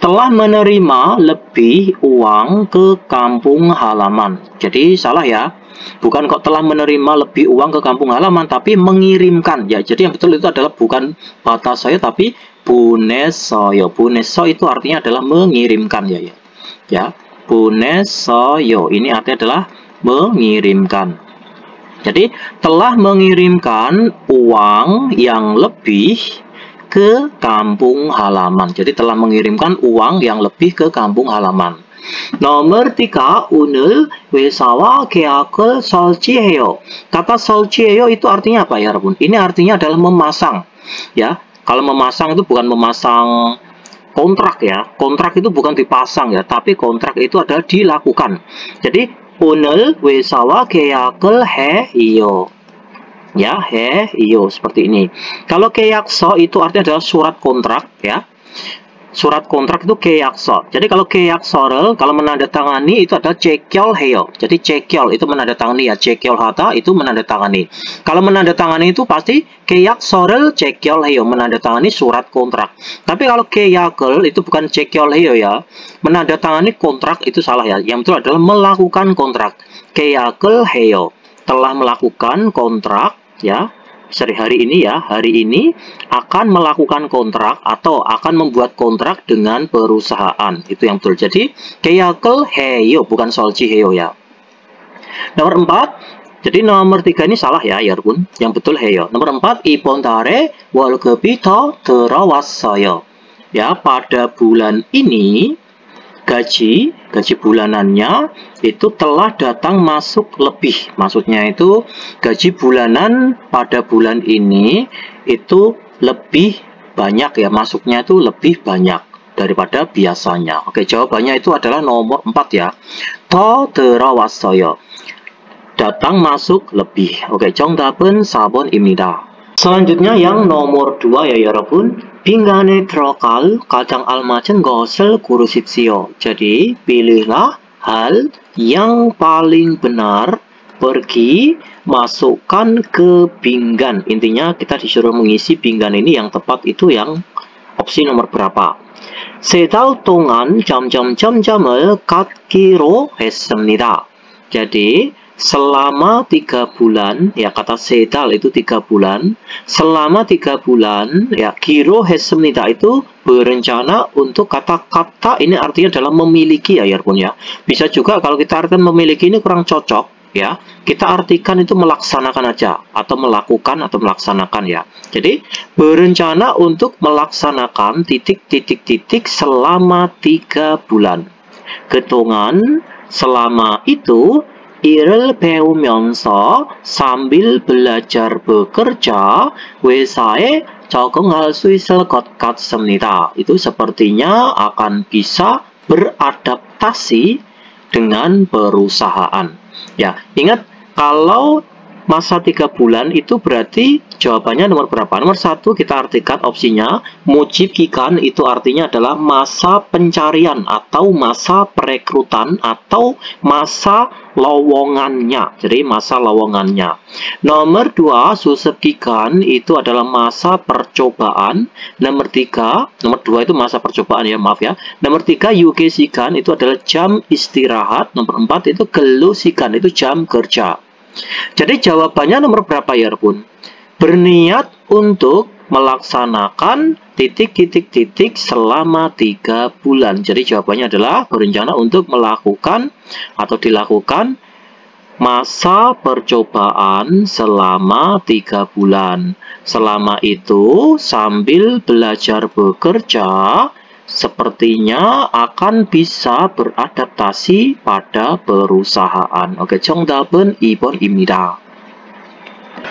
Telah menerima lebih uang ke kampung halaman. Jadi salah ya. Bukan kok telah menerima lebih uang ke kampung halaman, tapi mengirimkan. Ya, jadi yang betul itu adalah bukan 받았어요 tapi 보냈어요. 보냈어 itu artinya adalah mengirimkan ya. Ya, 보냈어요 ini artinya adalah mengirimkan. Jadi telah mengirimkan uang yang lebih ke kampung halaman. Jadi telah mengirimkan uang yang lebih ke kampung halaman. Nomor 3, 오늘 회사와 계약을 설치해요. Kata 설치해요 itu artinya apa ya, Bun? Ini artinya adalah memasang. Ya, kalau memasang itu bukan memasang kontrak ya. Kontrak itu bukan dipasang ya, tapi kontrak itu adalah dilakukan. Jadi 오늘 회사와 계약을 해요. Ya, iyo seperti ini. Kalau 계약서 itu artinya adalah surat kontrak ya. Surat kontrak itu 계약서. Jadi kalau 계약서를 kalau menandatangani itu adalah 체결해요. Jadi 체결 itu menandatangani ya, 체결하다 itu menandatangani. Kalau menandatangani itu pasti 계약서를 체결해요, menandatangani surat kontrak. Tapi kalau 계약을 itu bukan 체결해요 ya. Menandatangani kontrak itu salah ya. Yang betul adalah melakukan kontrak. 계약을 해요. Telah melakukan kontrak ya, hari ini ya, hari ini akan melakukan kontrak atau akan membuat kontrak dengan perusahaan. Itu yang betul. Jadi 계약을 해요 bukan 설치해요 ya. Nomor 4. Jadi nomor 3 ini salah ya, 여러분. Yang betul 해요. Nomor 4, 이번 달에 월급이 더 들어왔어요. Ya, pada bulan ini gaji bulanannya itu telah datang masuk lebih. Maksudnya itu gaji bulanan pada bulan ini itu lebih banyak ya, masuknya itu lebih banyak daripada biasanya. Oke, jawabannya itu adalah nomor 4 ya. 더 들어왔어요. Datang masuk lebih. Oke, 정답은 4번입니다. Selanjutnya yang nomor 2 ya, 여러분. 빈간에 들어갈 가장 알맞은 것을 고르십시오. Jadi, pilihlah hal yang paling benar, pergi, masukkan ke pinggan. Intinya kita disuruh mengisi pinggan ini yang tepat itu yang opsi nomor berapa. 세 달 동안 점점점점을 갖기로 했습니다. Jadi, selama 3 bulan, ya kata sedal itu 3 bulan, selama 3 bulan, ya 기로 했습니다 itu berencana untuk kata-kata ini artinya adalah memiliki ya, Yarbun ya. Bisa juga kalau kita artikan memiliki ini kurang cocok ya, kita artikan itu melaksanakan aja, atau melakukan atau melaksanakan ya. Jadi berencana untuk melaksanakan titik selama 3 bulan. 그동안 selama itu 일을 배우면서 sambil belajar bekerja 회사에 적응할 수 있을 것 같습니다. Itu sepertinya akan bisa beradaptasi dengan perusahaan. Ya, ingat kalau masa 3 bulan itu berarti jawabannya nomor berapa? Nomor 1 kita artikan opsinya mujib gikan itu artinya adalah masa pencarian atau masa perekrutan atau masa lowongannya. Jadi masa lowongannya. Nomor 2 susep gikan itu adalah masa percobaan. Nomor 2 itu masa percobaan ya, maaf ya. Nomor 3 yugesikan itu adalah jam istirahat. Nomor 4 itu gelusikan itu jam kerja. Jadi jawabannya nomor berapa ya, Bun? Berniat untuk melaksanakan titik selama 3 bulan. Jadi jawabannya adalah berencana untuk melakukan atau dilakukan masa percobaan selama 3 bulan. Selama itu sambil belajar bekerja, sepertinya akan bisa beradaptasi pada perusahaan. Oke, 정답은 2번입니다.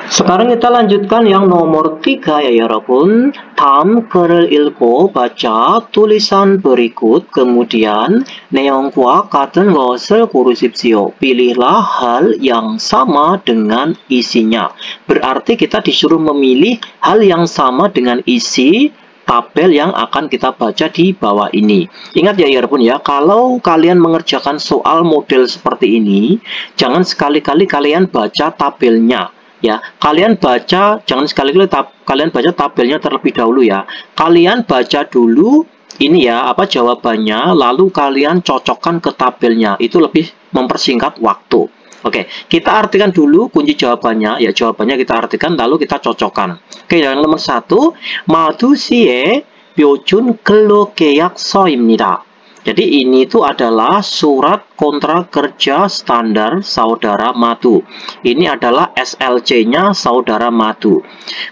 Sekarang kita lanjutkan yang nomor 3 ya, 여러분. 다음 글을 읽고 baca tulisan berikut, kemudian 내용과 같은 것을 고르십시오. Pilihlah hal yang sama dengan isinya. Berarti kita disuruh memilih hal yang sama dengan isi tabel yang akan kita baca di bawah ini. Ingat ya, Yarbun ya, kalau kalian mengerjakan soal model seperti ini, jangan sekali-kali kalian baca tabelnya. Ya, kalian baca, jangan sekali-kali kalian baca tabelnya terlebih dahulu ya. Kalian baca dulu ini ya, apa jawabannya, lalu kalian cocokkan ke tabelnya. Itu lebih mempersingkat waktu. Oke, kita artikan dulu kunci jawabannya. Ya, jawabannya kita artikan lalu kita cocokkan. Oke, yang nomor 1, 마두시의 묘준 근로계약서입니다. Jadi ini itu adalah surat kontrak kerja standar saudara Madu. Ini adalah SLC-nya saudara Madu.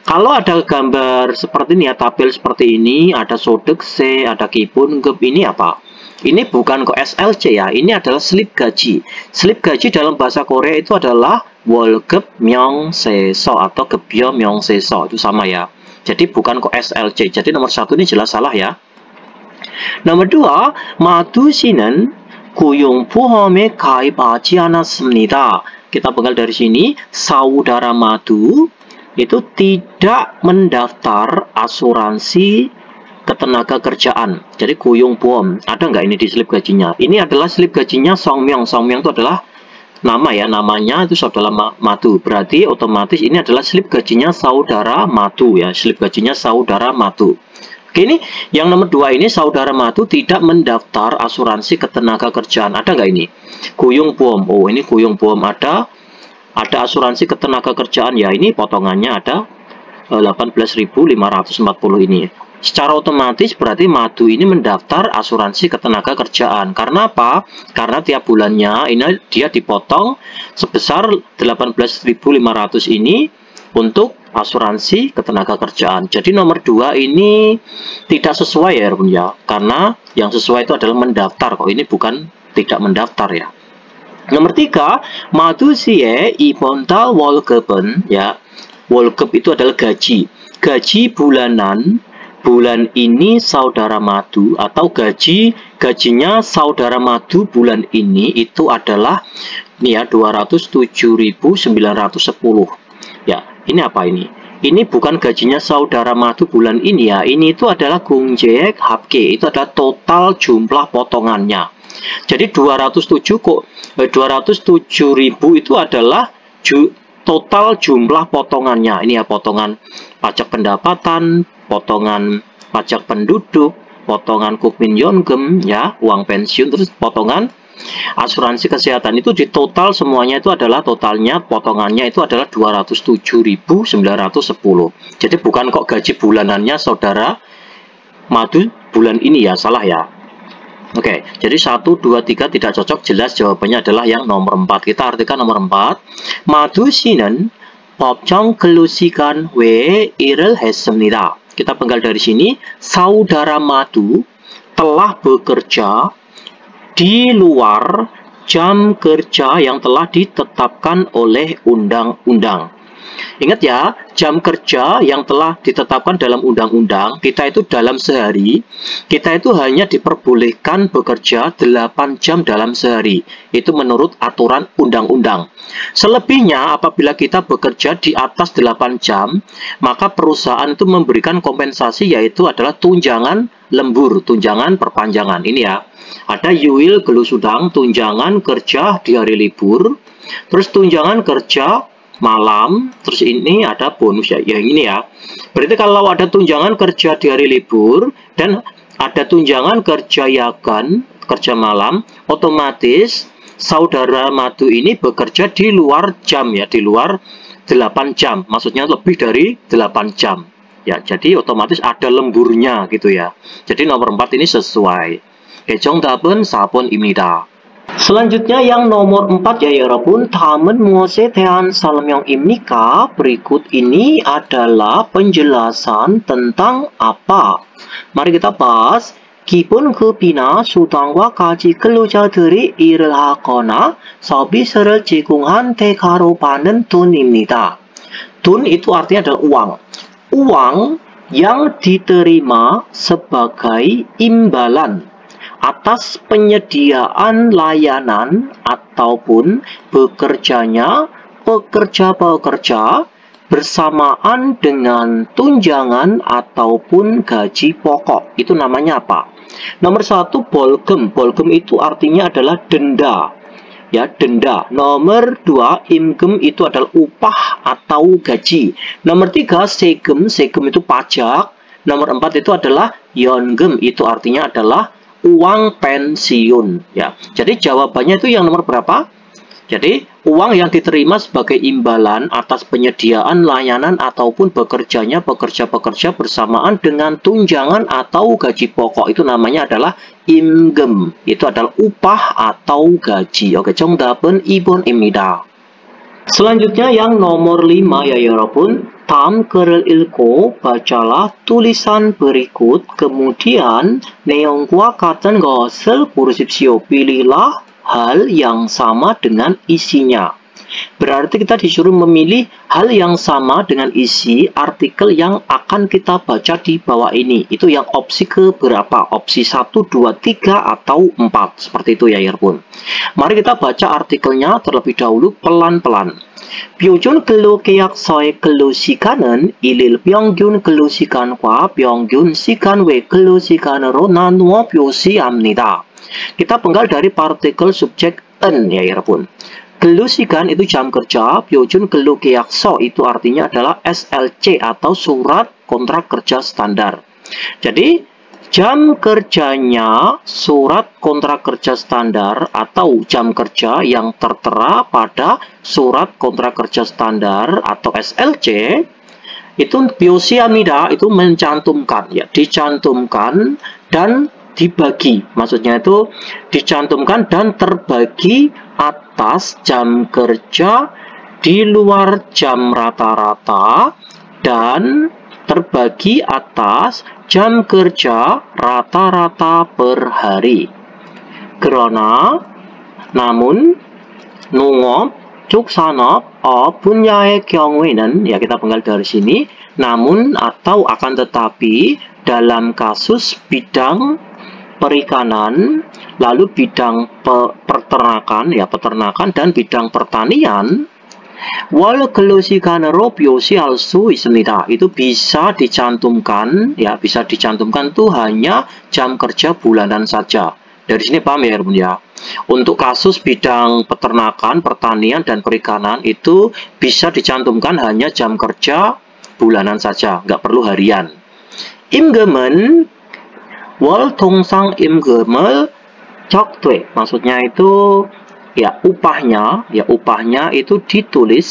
Kalau ada gambar seperti ini ya, tabel seperti ini, ada sodekse, ada kibun, gep, ini apa? Ini bukan kok SLC ya, ini adalah slip gaji. Slip gaji dalam bahasa Korea itu adalah 월급 명세서 atau 급여 명세서, itu sama ya. Jadi bukan kok SLC. Jadi nomor 1 ini jelas salah ya. Nomor 2, 마두 씨는 고용보험에 가입하지 않았습니다. Kita penggal dari sini, saudara Madu itu tidak mendaftar asuransi ketenaga kerjaan. Jadi 고용보험, ada nggak ini di slip gajinya? Ini adalah slip gajinya Songmyong. Songmyong itu adalah nama ya, namanya itu saudara Madu. Berarti otomatis ini adalah slip gajinya saudara Madu ya, slip gajinya saudara Madu. Oke, ini yang nomor 2 ini saudara Madu tidak mendaftar asuransi ketenaga kerjaan. Ada nggak ini? 고용보험. Oh, ini 고용보험 ada asuransi ketenaga kerjaan ya. Ini potongannya ada 18.540 ini. Secara otomatis berarti Madu ini mendaftar asuransi ketenaga kerjaan. Karena apa? Karena tiap bulannya ini dia dipotong sebesar 18.500 ini untuk asuransi ketenaga kerjaan. Jadi nomor 2 ini tidak sesuai ya, ya. Karena yang sesuai itu adalah mendaftar. Kok ini bukan tidak mendaftar ya. Nomor 3, Madu 씨의 이번 달 월급은 ya. 월급 itu adalah gaji. Gaji bulanan bulan ini saudara Madu atau gajinya saudara Madu bulan ini itu adalah ini ya 207.910. Ya, ini apa ini? Ini bukan gajinya saudara Madu bulan ini ya. Ini itu adalah gunjek habke. Itu adalah total jumlah potongannya. Jadi 207.000 itu adalah total jumlah potongannya. Ini ya, potongan pajak pendapatan, potongan pajak penduduk, potongan Kukminyeongeum ya, uang pensiun, terus potongan asuransi kesehatan. Itu di total semuanya itu adalah totalnya potongannya itu adalah 207.910. Jadi bukan kok gaji bulanannya saudara Madu bulan ini ya, salah ya. Oke, jadi 1, 2, 3 tidak cocok, jelas jawabannya adalah yang nomor 4. Kita artikan nomor 4. 마두 씨는 법정 근로시간 외에 일을 했습니다. Kita penggal dari sini, saudara Madu telah bekerja di luar jam kerja yang telah ditetapkan oleh undang-undang. Ingat ya, jam kerja yang telah ditetapkan dalam undang-undang, kita itu dalam sehari, kita itu hanya diperbolehkan bekerja 8 jam dalam sehari. Itu menurut aturan undang-undang. Selebihnya, apabila kita bekerja di atas 8 jam, maka perusahaan itu memberikan kompensasi, yaitu adalah tunjangan lembur, tunjangan perpanjangan. Ini ya. Ada yuil gelusudang, tunjangan kerja di hari libur, terus tunjangan kerja malam, terus ini ada bonus ya, yang ini ya. Berarti kalau ada tunjangan kerja di hari libur dan ada tunjangan kerja yakan, kerja malam, otomatis saudara Madu ini bekerja di luar jam ya, di luar 8 jam, maksudnya lebih dari 8 jam. Ya, jadi otomatis ada lemburnya gitu ya. Jadi nomor 4 ini sesuai. 정답은 4번입니다. Selanjutnya yang nomor 4 ya 여러분, 다음은 무엇에 대한 설명입니까? Berikut ini adalah penjelasan tentang apa? Mari kita bahas. 기본급이나 수당과 같이 근로자들이 일을 하거나 서비스를 제공한 대가로 받는 돈입니다. 돈 itu artinya adalah uang. Uang yang diterima sebagai imbalan atas penyediaan layanan ataupun bekerjanya pekerja-pekerja bersamaan dengan tunjangan ataupun gaji pokok. Itu namanya apa? Nomor 1, bolgem. Bolgem itu artinya adalah denda. Ya, denda. Nomor 2, imgem itu adalah upah atau gaji. Nomor 3, segem. Segem itu pajak. Nomor 4 itu adalah yeonggeum. Itu artinya adalah uang pensiun ya. Jadi jawabannya itu yang nomor berapa? Jadi, uang yang diterima sebagai imbalan atas penyediaan layanan ataupun bekerjanya pekerja-pekerja bersamaan dengan tunjangan atau gaji pokok itu namanya adalah 임금. Itu adalah upah atau gaji. Oke, 정답은 2번입니다. Selanjutnya yang nomor 5 ya 여러분. 다음 글을 읽고 bacalah tulisan berikut. Kemudian 내용과 같은 것을 고르십시오. Pilihlah hal yang sama dengan isinya. Berarti kita disuruh memilih hal yang sama dengan isi artikel yang akan kita baca di bawah ini. Itu yang opsi keberapa? Opsi 1, 2, 3, atau 4. Seperti itu ya Yerbun. Mari kita baca artikelnya terlebih dahulu pelan-pelan. 표준 근로 계약서의 근로 시간은 일일 평균 근로 시간과 평균 시간 외 근로 시간으로 나누어 표시합니다. Kita penggal dari partikel subjek en ya 여러분. 근로 시간 itu jam kerja, 표준 근로 계약서 itu artinya adalah SLC atau surat kontrak kerja standar. Jadi jam kerjanya surat kontrak kerja standar atau jam kerja yang tertera pada surat kontrak kerja standar atau SLC itu 표시합니다, itu mencantumkan ya, dicantumkan dan dibagi, maksudnya itu dicantumkan dan terbagi atas jam kerja di luar jam rata-rata dan terbagi atas jam kerja rata-rata per hari. 그러나 namun 농업, 축산업, 분야의 경우에는 ya kita penggal dari sini namun atau akan tetapi dalam kasus bidang perikanan, lalu bidang peternakan ya peternakan dan bidang pertanian 월 근로 시간으로 표시할 수 있습니다. Itu bisa dicantumkan ya, bisa dicantumkan tuh hanya jam kerja bulanan saja. Dari sini paham ya Bun ya. Untuk kasus bidang peternakan, pertanian dan perikanan itu bisa dicantumkan hanya jam kerja bulanan saja, nggak perlu harian. 임금은 월 통상 임금을 적되, maksudnya itu ya upahnya itu ditulis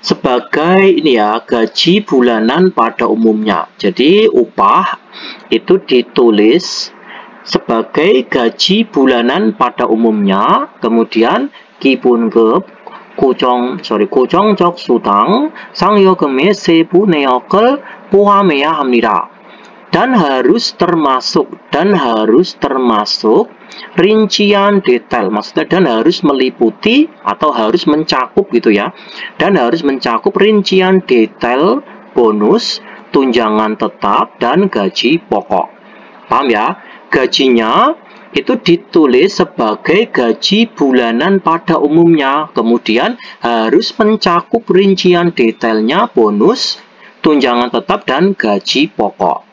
sebagai ini ya gaji bulanan pada umumnya. Jadi upah itu ditulis sebagai gaji bulanan pada umumnya. Kemudian 기본급, 고정적 수당, 상여금의 세부 내역을 포함해야 합니다. Dan harus termasuk rincian detail, maksudnya dan harus meliputi atau harus mencakup gitu ya, dan harus mencakup rincian detail bonus, tunjangan tetap dan gaji pokok. Paham ya? Gajinya itu ditulis sebagai gaji bulanan pada umumnya, kemudian harus mencakup rincian detailnya bonus, tunjangan tetap dan gaji pokok.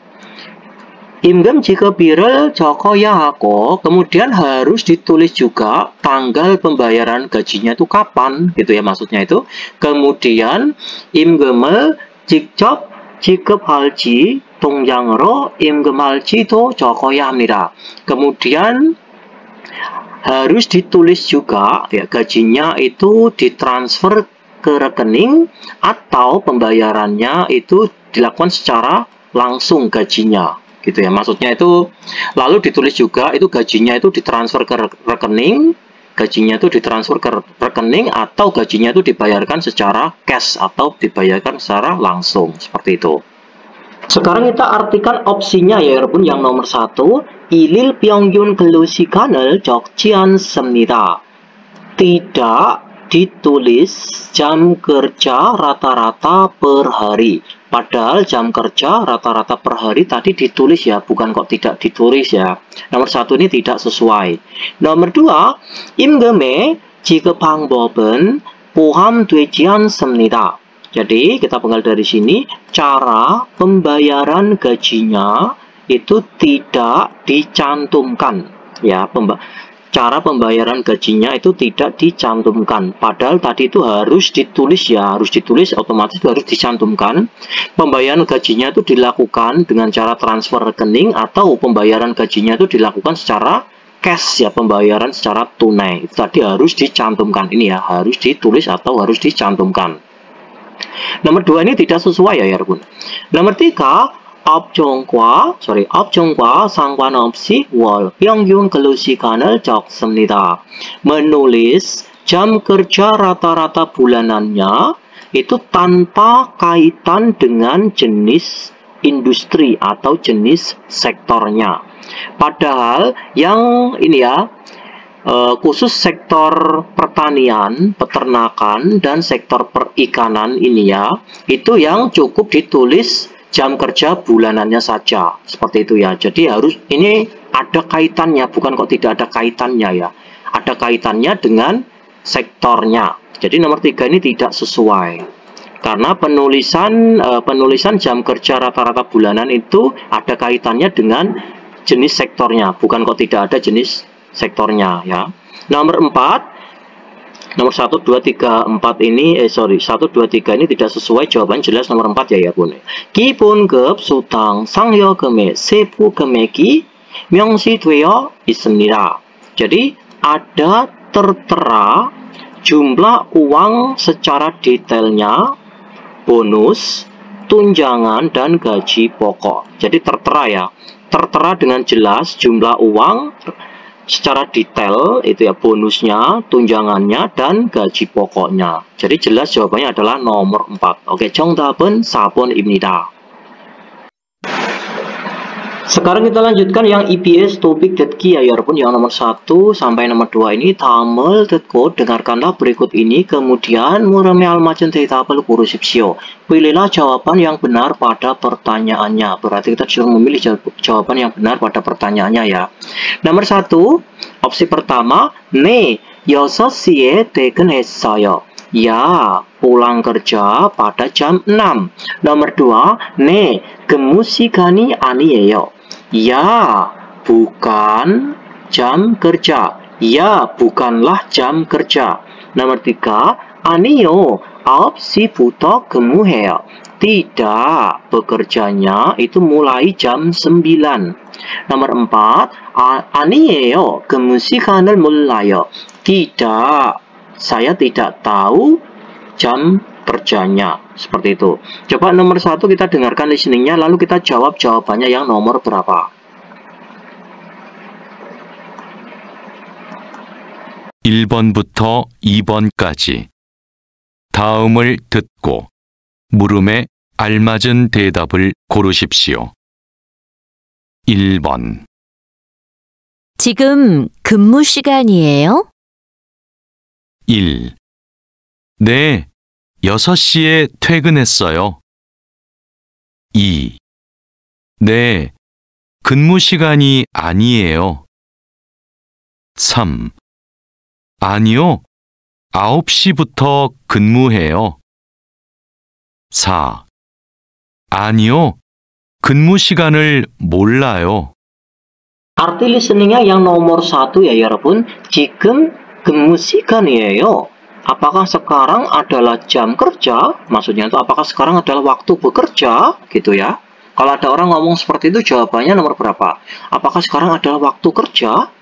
임금 지급일을 적어야 하고, kemudian harus ditulis juga tanggal pembayaran gajinya itu kapan gitu ya, maksudnya itu. Kemudian 임금을 직접 지급할지 통장으로 임금할지도 적어야 합니다. Kemudian harus ditulis juga ya, gajinya itu ditransfer ke rekening atau pembayarannya itu dilakukan secara langsung gajinya gitu ya, maksudnya itu. Lalu ditulis juga itu gajinya itu ditransfer ke rekening, atau gajinya itu dibayarkan secara cash atau dibayarkan secara langsung, seperti itu. Sekarang kita artikan opsinya ya 여러분. Yang nomor 1, 일일 평균 근로 시간을 적지 않습니다. Tidak ditulis jam kerja rata-rata per hari. Padahal jam kerja rata-rata per hari tadi ditulis ya, bukan kok tidak ditulis ya. Nomor 1 ini tidak sesuai. Nomor 2, 임금의 지급 방법은 포함되지 않습니다. Jadi kita penggal dari sini, cara pembayaran gajinya itu tidak dicantumkan ya, cara pembayaran gajinya itu tidak dicantumkan. Padahal tadi itu harus ditulis ya, harus ditulis, otomatis itu harus dicantumkan. Pembayaran gajinya itu dilakukan dengan cara transfer rekening atau pembayaran gajinya itu dilakukan secara cash ya, pembayaran secara tunai. Itu tadi harus dicantumkan ini ya, harus ditulis atau harus dicantumkan. Nomor 2 ini tidak sesuai ya 여러분. Nomor 3, 업종과 상관없이 월 평균 근로시간을 적습니다. Menulis jam kerja rata-rata bulanannya itu tanpa kaitan dengan jenis industri atau jenis sektornya. Padahal yang ini ya, khusus sektor pertanian, peternakan, dan sektor perikanan ini ya, itu yang cukup ditulis jam kerja bulanannya saja. Seperti itu ya. Jadi harus ini ada kaitannya, bukan kok tidak ada kaitannya ya. Ada kaitannya dengan sektornya. Jadi nomor 3 ini tidak sesuai. Karena penulisan jam kerja rata-rata bulanan itu ada kaitannya dengan jenis sektornya, bukan kok tidak ada jenis sektornya ya. Nomor 4, nomor 1, 2, 3, 4 ini 1, 2, 3 ini tidak sesuai, jawaban jelas nomor 4 ya 여러분. 기본급 수당 상여금의 세부 금액이 명시되어 있습니다. Jadi ada tertera jumlah uang secara detailnya, bonus, tunjangan, dan gaji pokok. Jadi tertera ya, tertera dengan jelas jumlah uang secara detail itu ya, bonusnya, tunjangannya, dan gaji pokoknya. Jadi jelas jawabannya adalah nomor 4. Oke, 정답은 4번입니다. Sekarang kita lanjutkan yang EPS topik 듣기 ya 여러분, yang nomor 1 sampai nomor 2 ini 다음을 듣고 dengarkanlah berikut ini, kemudian 물음에 알맞은 대답을 고르십시오. Pilihlah jawaban yang benar pada pertanyaannya. Berarti kita disuruh memilih jawaban yang benar pada pertanyaannya ya. Nomor 1, opsi pertama, 네, 6시에 퇴근했어요. Ya, pulang kerja pada jam 6. Nomor 2, 네, 근무 시간이 아니에요. Ya, bukan jam kerja. Ya, bukanlah jam kerja. Nomor 3, 아니요, 9시부터 근무해요. Tidak, bekerjanya itu mulai jam 9. Nomor 4, 아니에요, 근무 시간을 몰라요. Tidak, saya tidak tahu jam kerjanya. Seperti itu. Coba nomor 1 kita dengarkan listeningnya, lalu kita jawab jawabannya yang nomor berapa. 1번부터 2번까지 다음을 듣고 물음에 알맞은 대답을 고르십시오. 1번. 지금 근무 시간이에요? 1. 네, 6시에 퇴근했어요. 2. 네, 근무 시간이 아니에요. 3. 아니요, 9시부터 근무해요. 4. 아니요, 근무 시간을 몰라요. Arti listeningnya yang nomor 1 ya 여러분. 지금 근무 시간이에요. Apakah sekarang adalah jam kerja? Maksudnya itu apakah sekarang adalah waktu bekerja? Gitu ya. Kalau ada orang ngomong seperti itu, jawabannya nomor berapa? Apakah sekarang adalah waktu kerja?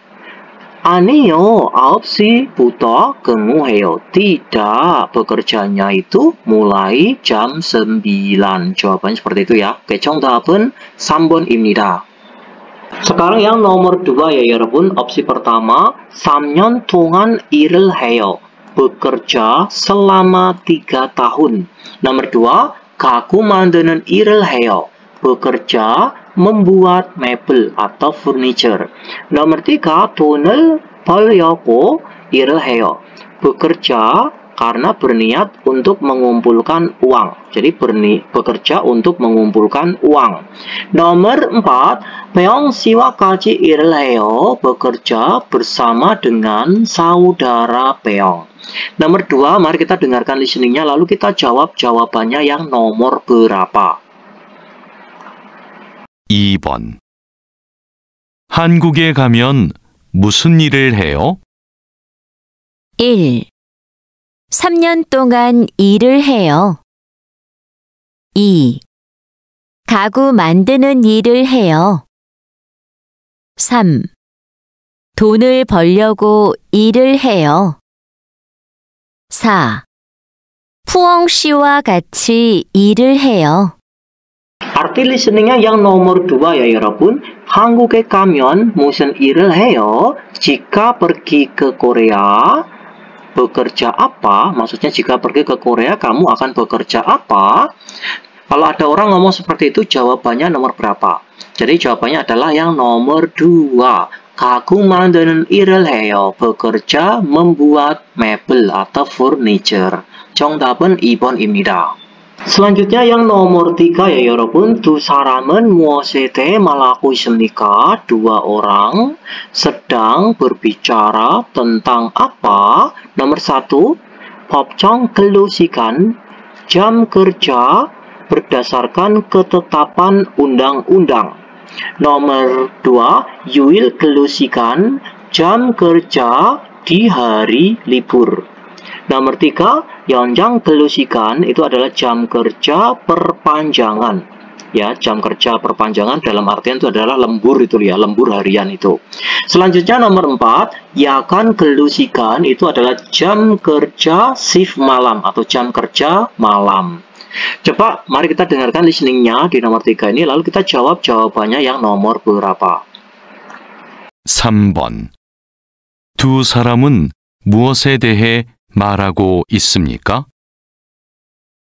아니요, 9시부터 근무해요. Tidak, bekerjanya itu mulai jam 9. Jawabannya seperti itu ya. Oke, 정답은 3번입니다. Sekarang yang nomor 2 ya 여러분. Opsi pertama, 3년 동안 일을 해요. Bekerja selama 3 tahun. Nomor 2, 가구 만드는 일을 해요. Bekerja membuat mebel atau furniture. Nomor 3, 돈을 벌려고 일을 해요. Bekerja karena berniat untuk mengumpulkan uang. Jadi bekerja untuk mengumpulkan uang. Nomor 4, 배영 씨와 같이 일을 해요. Bekerja bersama dengan saudara Peong. Nomor 2, mari kita dengarkan listeningnya, lalu kita jawab jawabannya yang nomor berapa. 2번. 한국에 가면 무슨 일을 해요? 1. 3년 동안 일을 해요. 2. 가구 만드는 일을 해요. 3. 돈을 벌려고 일을 해요. 4. 푸엉 씨와 같이 일을 해요. Arti listeningnya yang nomor 2 ya 여러분. 한국에 가면 무슨 일을 해요? Jika pergi ke Korea, bekerja apa? Maksudnya jika pergi ke Korea, kamu akan bekerja apa? Kalau ada orang ngomong seperti itu, jawabannya nomor berapa? Jadi jawabannya adalah yang nomor 2. 가구 만드는 일을 해요. bekerja membuat mebel atau furniture. 정답은 2번입니다. Selanjutnya yang nomor 3 ya 여러분. 두 사람은 무엇에 대해 말하고 있습니까? Dua orang sedang berbicara tentang apa? Nomor 1. 법정 근로 시간, jam kerja berdasarkan ketetapan undang-undang. Nomor 2. 유일 근로 시간, jam kerja di hari libur. Nomor 3, 연장 근로 시간 itu adalah jam kerja perpanjangan. Ya, jam kerja perpanjangan dalam artian itu adalah lembur itu ya, lembur harian itu. Selanjutnya nomor 4, yakan 근로 시간 itu adalah jam kerja shift malam atau jam kerja malam. Coba mari kita dengarkan listeningnya di nomor 3 ini, lalu kita jawab jawabannya yang nomor berapa. 3번. 두 사람은 무엇에 대해 말하고 있습니까?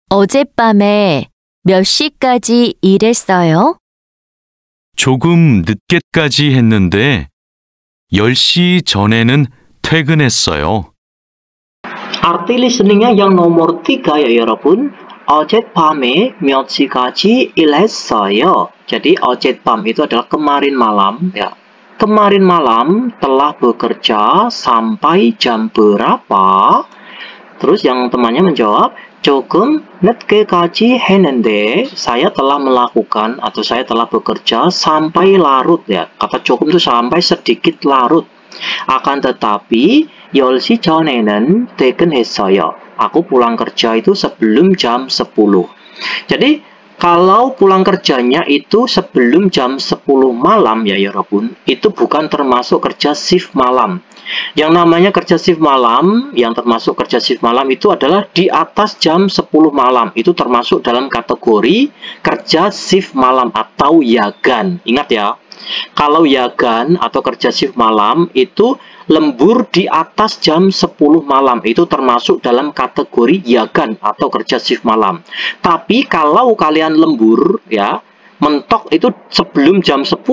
어젯밤에 몇 시까지 일했어요? 조금 늦게까지 했는데 10시 전에는 퇴근했어요. Arti listeningnya yang nomor 3 ya 여러분. 어젯밤에 몇 시까지 일했어요. Jadi 어젯밤 itu adalah kemarin malam ya. Kemarin malam telah bekerja sampai jam berapa? Terus yang temannya menjawab, 조금 늦게까지 했는데, saya telah melakukan atau saya telah bekerja sampai larut ya. Kata 조금 itu sampai sedikit larut. Akan tetapi 10시 전에는 퇴근했어요. Aku pulang kerja itu sebelum jam 10. Jadi kalau pulang kerjanya itu sebelum jam 10 malam ya 여러분, itu bukan termasuk kerja shift malam. Yang namanya kerja shift malam, yang termasuk kerja shift malam itu adalah di atas jam 10 malam. Itu termasuk dalam kategori kerja shift malam atau yagan. Ingat ya, kalau yagan atau kerja shift malam itu lembur di atas jam 10 malam, itu termasuk dalam kategori yagan atau kerja shift malam. Tapi kalau kalian lembur ya, mentok itu sebelum jam 10,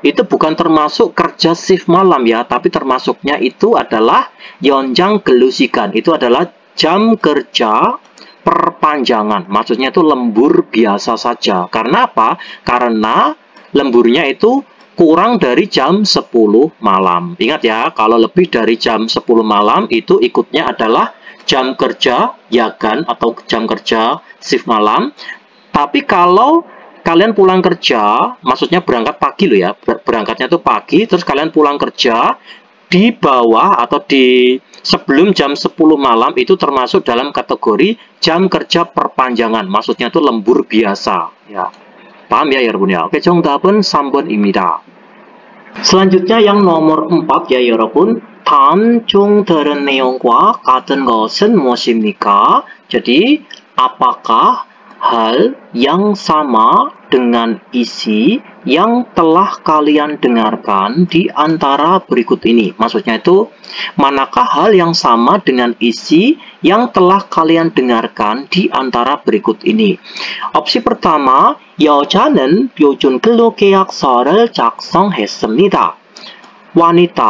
itu bukan termasuk kerja shift malam ya, tapi termasuknya itu adalah 연장 근로 시간. Itu adalah jam kerja perpanjangan. Maksudnya itu lembur biasa saja. Karena apa? Karena lemburnya itu kurang dari jam 10 malam. Ingat ya, kalau lebih dari jam 10 malam itu ikutnya adalah jam kerja yagan atau jam kerja shift malam. Tapi kalau kalian pulang kerja, maksudnya berangkat pagi loh ya, berangkatnya itu pagi, terus kalian pulang kerja di bawah atau di sebelum jam 10 malam itu termasuk dalam kategori jam kerja perpanjangan. Maksudnya itu lembur biasa ya. Paham ya 여러분 ya? Oke, 정답은 3번입니다. Selanjutnya yang nomor 4 ya 여러분. 다음 중 들은 내용과 같은 것은 무엇입니까? Jadi, apakah hal yang sama dengan isi yang telah kalian dengarkan di antara berikut ini? Maksudnya itu, manakah hal yang sama dengan isi yang telah kalian dengarkan di antara berikut ini? Opsi pertama, 여자는 요즘 근로 계약서를 작성했습니다. wanita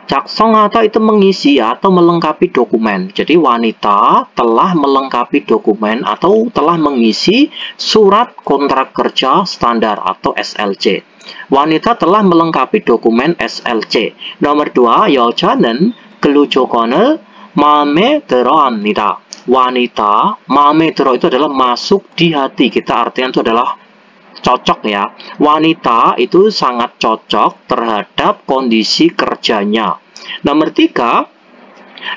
작성하다 itu mengisi atau melengkapi dokumen. Jadi wanita telah melengkapi dokumen atau telah mengisi surat kontrak kerja standar atau SLC. Wanita telah melengkapi dokumen SLC. Nomor 2, 여자는 근로 조건을 마음에 들어합니다. Wanita, maame 들어 itu adalah masuk di hati. Kita artinya itu adalah cocok ya. Wanita itu sangat cocok terhadap kondisi kerjanya. Nomor 3,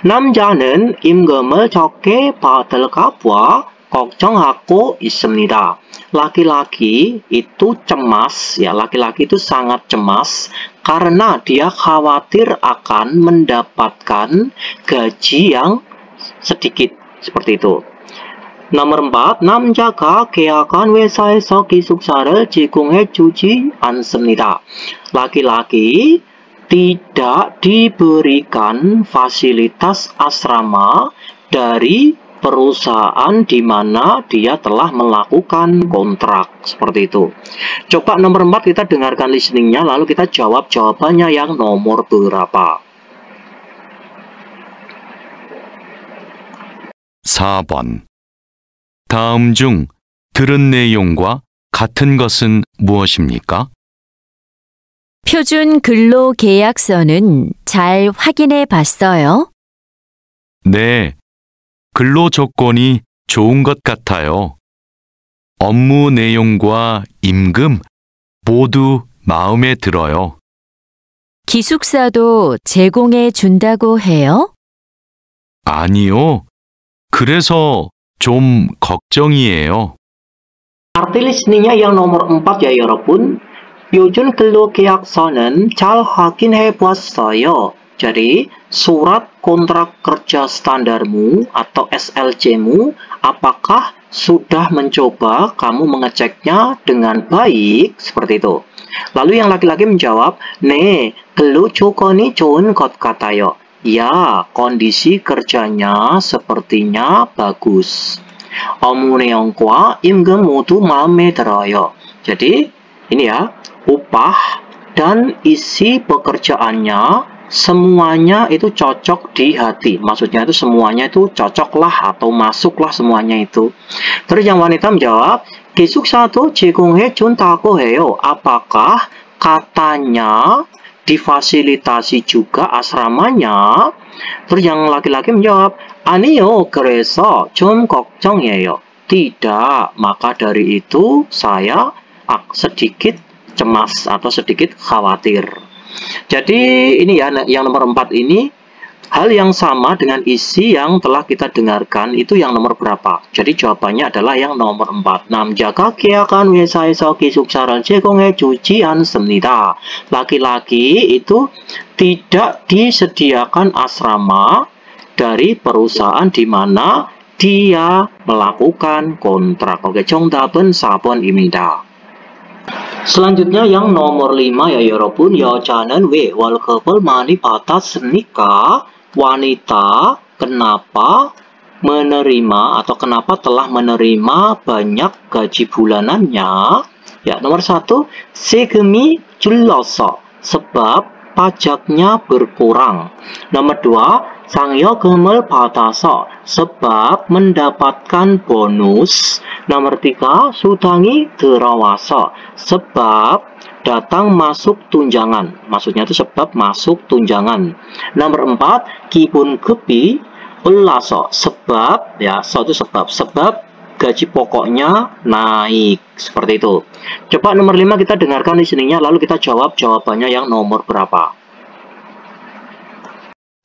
남자는 임금을 적게 받을까 봐 걱정하고 있습니다. Laki-laki itu cemas ya, laki-laki itu sangat cemas karena dia khawatir akan mendapatkan gaji yang sedikit. Seperti itu. Nomor 4, 남자가 계약한 회사에서 기숙사를 제공해 주지 않습니다. Laki-laki tidak diberikan fasilitas asrama dari perusahaan di mana dia telah melakukan kontrak. Seperti itu. Coba nomor 4 kita dengarkan listeningnya, lalu kita jawab jawabannya yang nomor berapa. 4번. 다음 중 들은 내용과 같은 것은 무엇입니까? 표준 근로 계약서는 잘 확인해 봤어요. 네, 근로 조건이 좋은 것 같아요. 업무 내용과 임금 모두 마음에 들어요. 기숙사도 제공해 준다고 해요? 아니요. 그래서 좀 걱정이에요. Arti listeningnya yang nomor 4 ya 여러분. 표준 근로 계약서는 잘 확인해 봤어요. Jadi, surat kontrak kerja standarmu atau SLC-mu, apakah sudah mencoba kamu mengeceknya dengan baik? Seperti itu. Lalu yang laki-laki menjawab, 네, 근로 조건이 좋은 것 같아요. Ya, kondisi kerjanya sepertinya bagus. 업무 내용과 임금 모두 마음에 들어요. Jadi, ini ya, upah dan isi pekerjaannya semuanya itu cocok di hati. Maksudnya itu semuanya itu cocoklah atau masuklah semuanya itu. Terus yang wanita menjawab, 기숙사도 제공해 준다고 해요. Apakah katanya difasilitasi juga asramanya? Terus yang laki-laki menjawab, 아니요, 그래서 좀 걱정이에요. Tidak, maka dari itu saya sedikit cemas atau sedikit khawatir. Jadi ini ya, yang nomor 4 ini hal yang sama dengan isi yang telah kita dengarkan itu yang nomor berapa? Jadi jawabannya adalah yang nomor 4. 남자가 계약한 회사에서 기숙사를 제공해 주지 않습니다. Laki-laki itu tidak disediakan asrama dari perusahaan di mana dia melakukan kontrak. Oke, 정답은 4번입니다. Selanjutnya yang nomor 5 ya 여러분. 여자는 왜 월급을 많이 받았습니까? Wanita kenapa menerima atau kenapa telah menerima banyak gaji bulanannya? Ya, nomor 1, 세금이 줄었어. Sebab pajaknya berkurang. Nomor 2, 상여금을 받아서. Sebab mendapatkan bonus. Nomor 3, 수당이 들어와서. Sebab datang masuk tunjangan. Maksudnya itu sebab masuk tunjangan. Nomor 4, 기본급이 올라서. Sebab, ya, so itu sebab gaji pokoknya naik. Seperti itu. Coba nomor 5 kita dengarkan listeningnya, lalu kita jawab jawabannya yang nomor berapa.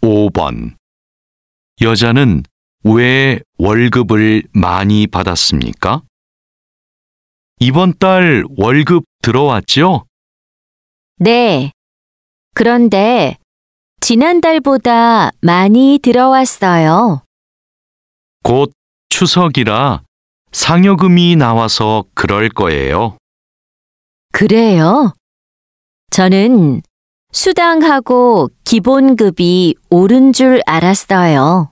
5번. 여자는 왜 월급을 많이 받았습니까? 이번 달 월급 들어왔죠? 네. 그런데 지난달보다 많이 들어왔어요. 곧 추석이라 상여금이 나와서 그럴 거예요. 그래요? 저는 수당하고 기본급이 오른 줄 알았어요.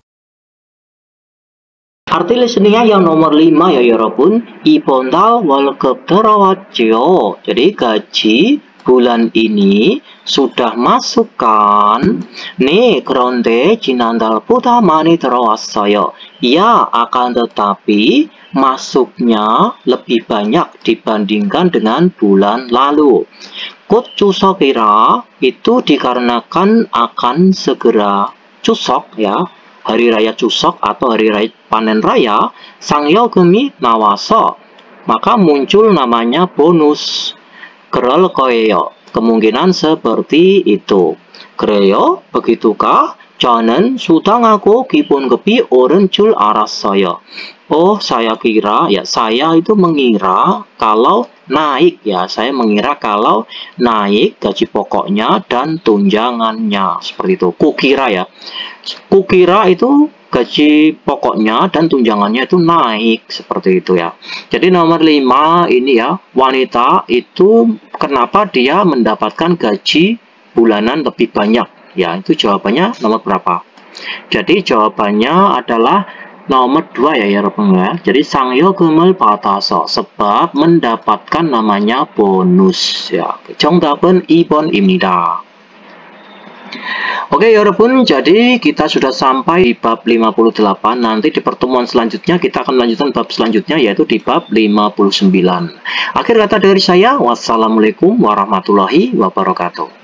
Arti listeningnya yang nomor 5 ya 여러분. 이번 달 월급 들어왔죠. Jadi gaji bulan ini sudah masuk kan? 네, 그런데 지난달보다 많이 들어왔어요. Ya, akan tetapi masuknya lebih banyak dibandingkan dengan bulan lalu. 곧 추석이라 itu dikarenakan akan segera Chuseok ya, hari raya Chuseok atau hari raya panen raya. 상여금이 나와서, maka muncul namanya bonus. 그럴 거예요. Kemungkinan seperti itu. 그래요? begitukah? 저는 수당하고 기본급이 오른 줄 알았어요. Oh, saya kira, ya saya itu mengira kalau naik ya. Saya mengira kalau naik gaji pokoknya dan tunjangannya. Seperti itu. Kukira ya. Kukira itu gaji pokoknya dan tunjangannya itu naik. Seperti itu ya. Jadi nomor 5 ini ya. Wanita itu kenapa dia mendapatkan gaji bulanan lebih banyak? Ya, itu jawabannya nomor berapa? Jadi jawabannya adalah nomor 2 ya 여러분 ya. Jadi 상여금을 받아서 sebab mendapatkan namanya bonus ya. 정답은 2번입니다. Oke 여러분, jadi kita sudah sampai di bab 58. Nanti di pertemuan selanjutnya kita akan melanjutkan bab selanjutnya yaitu di bab 59. Akhir kata dari saya, wassalamualaikum warahmatullahi wabarakatuh.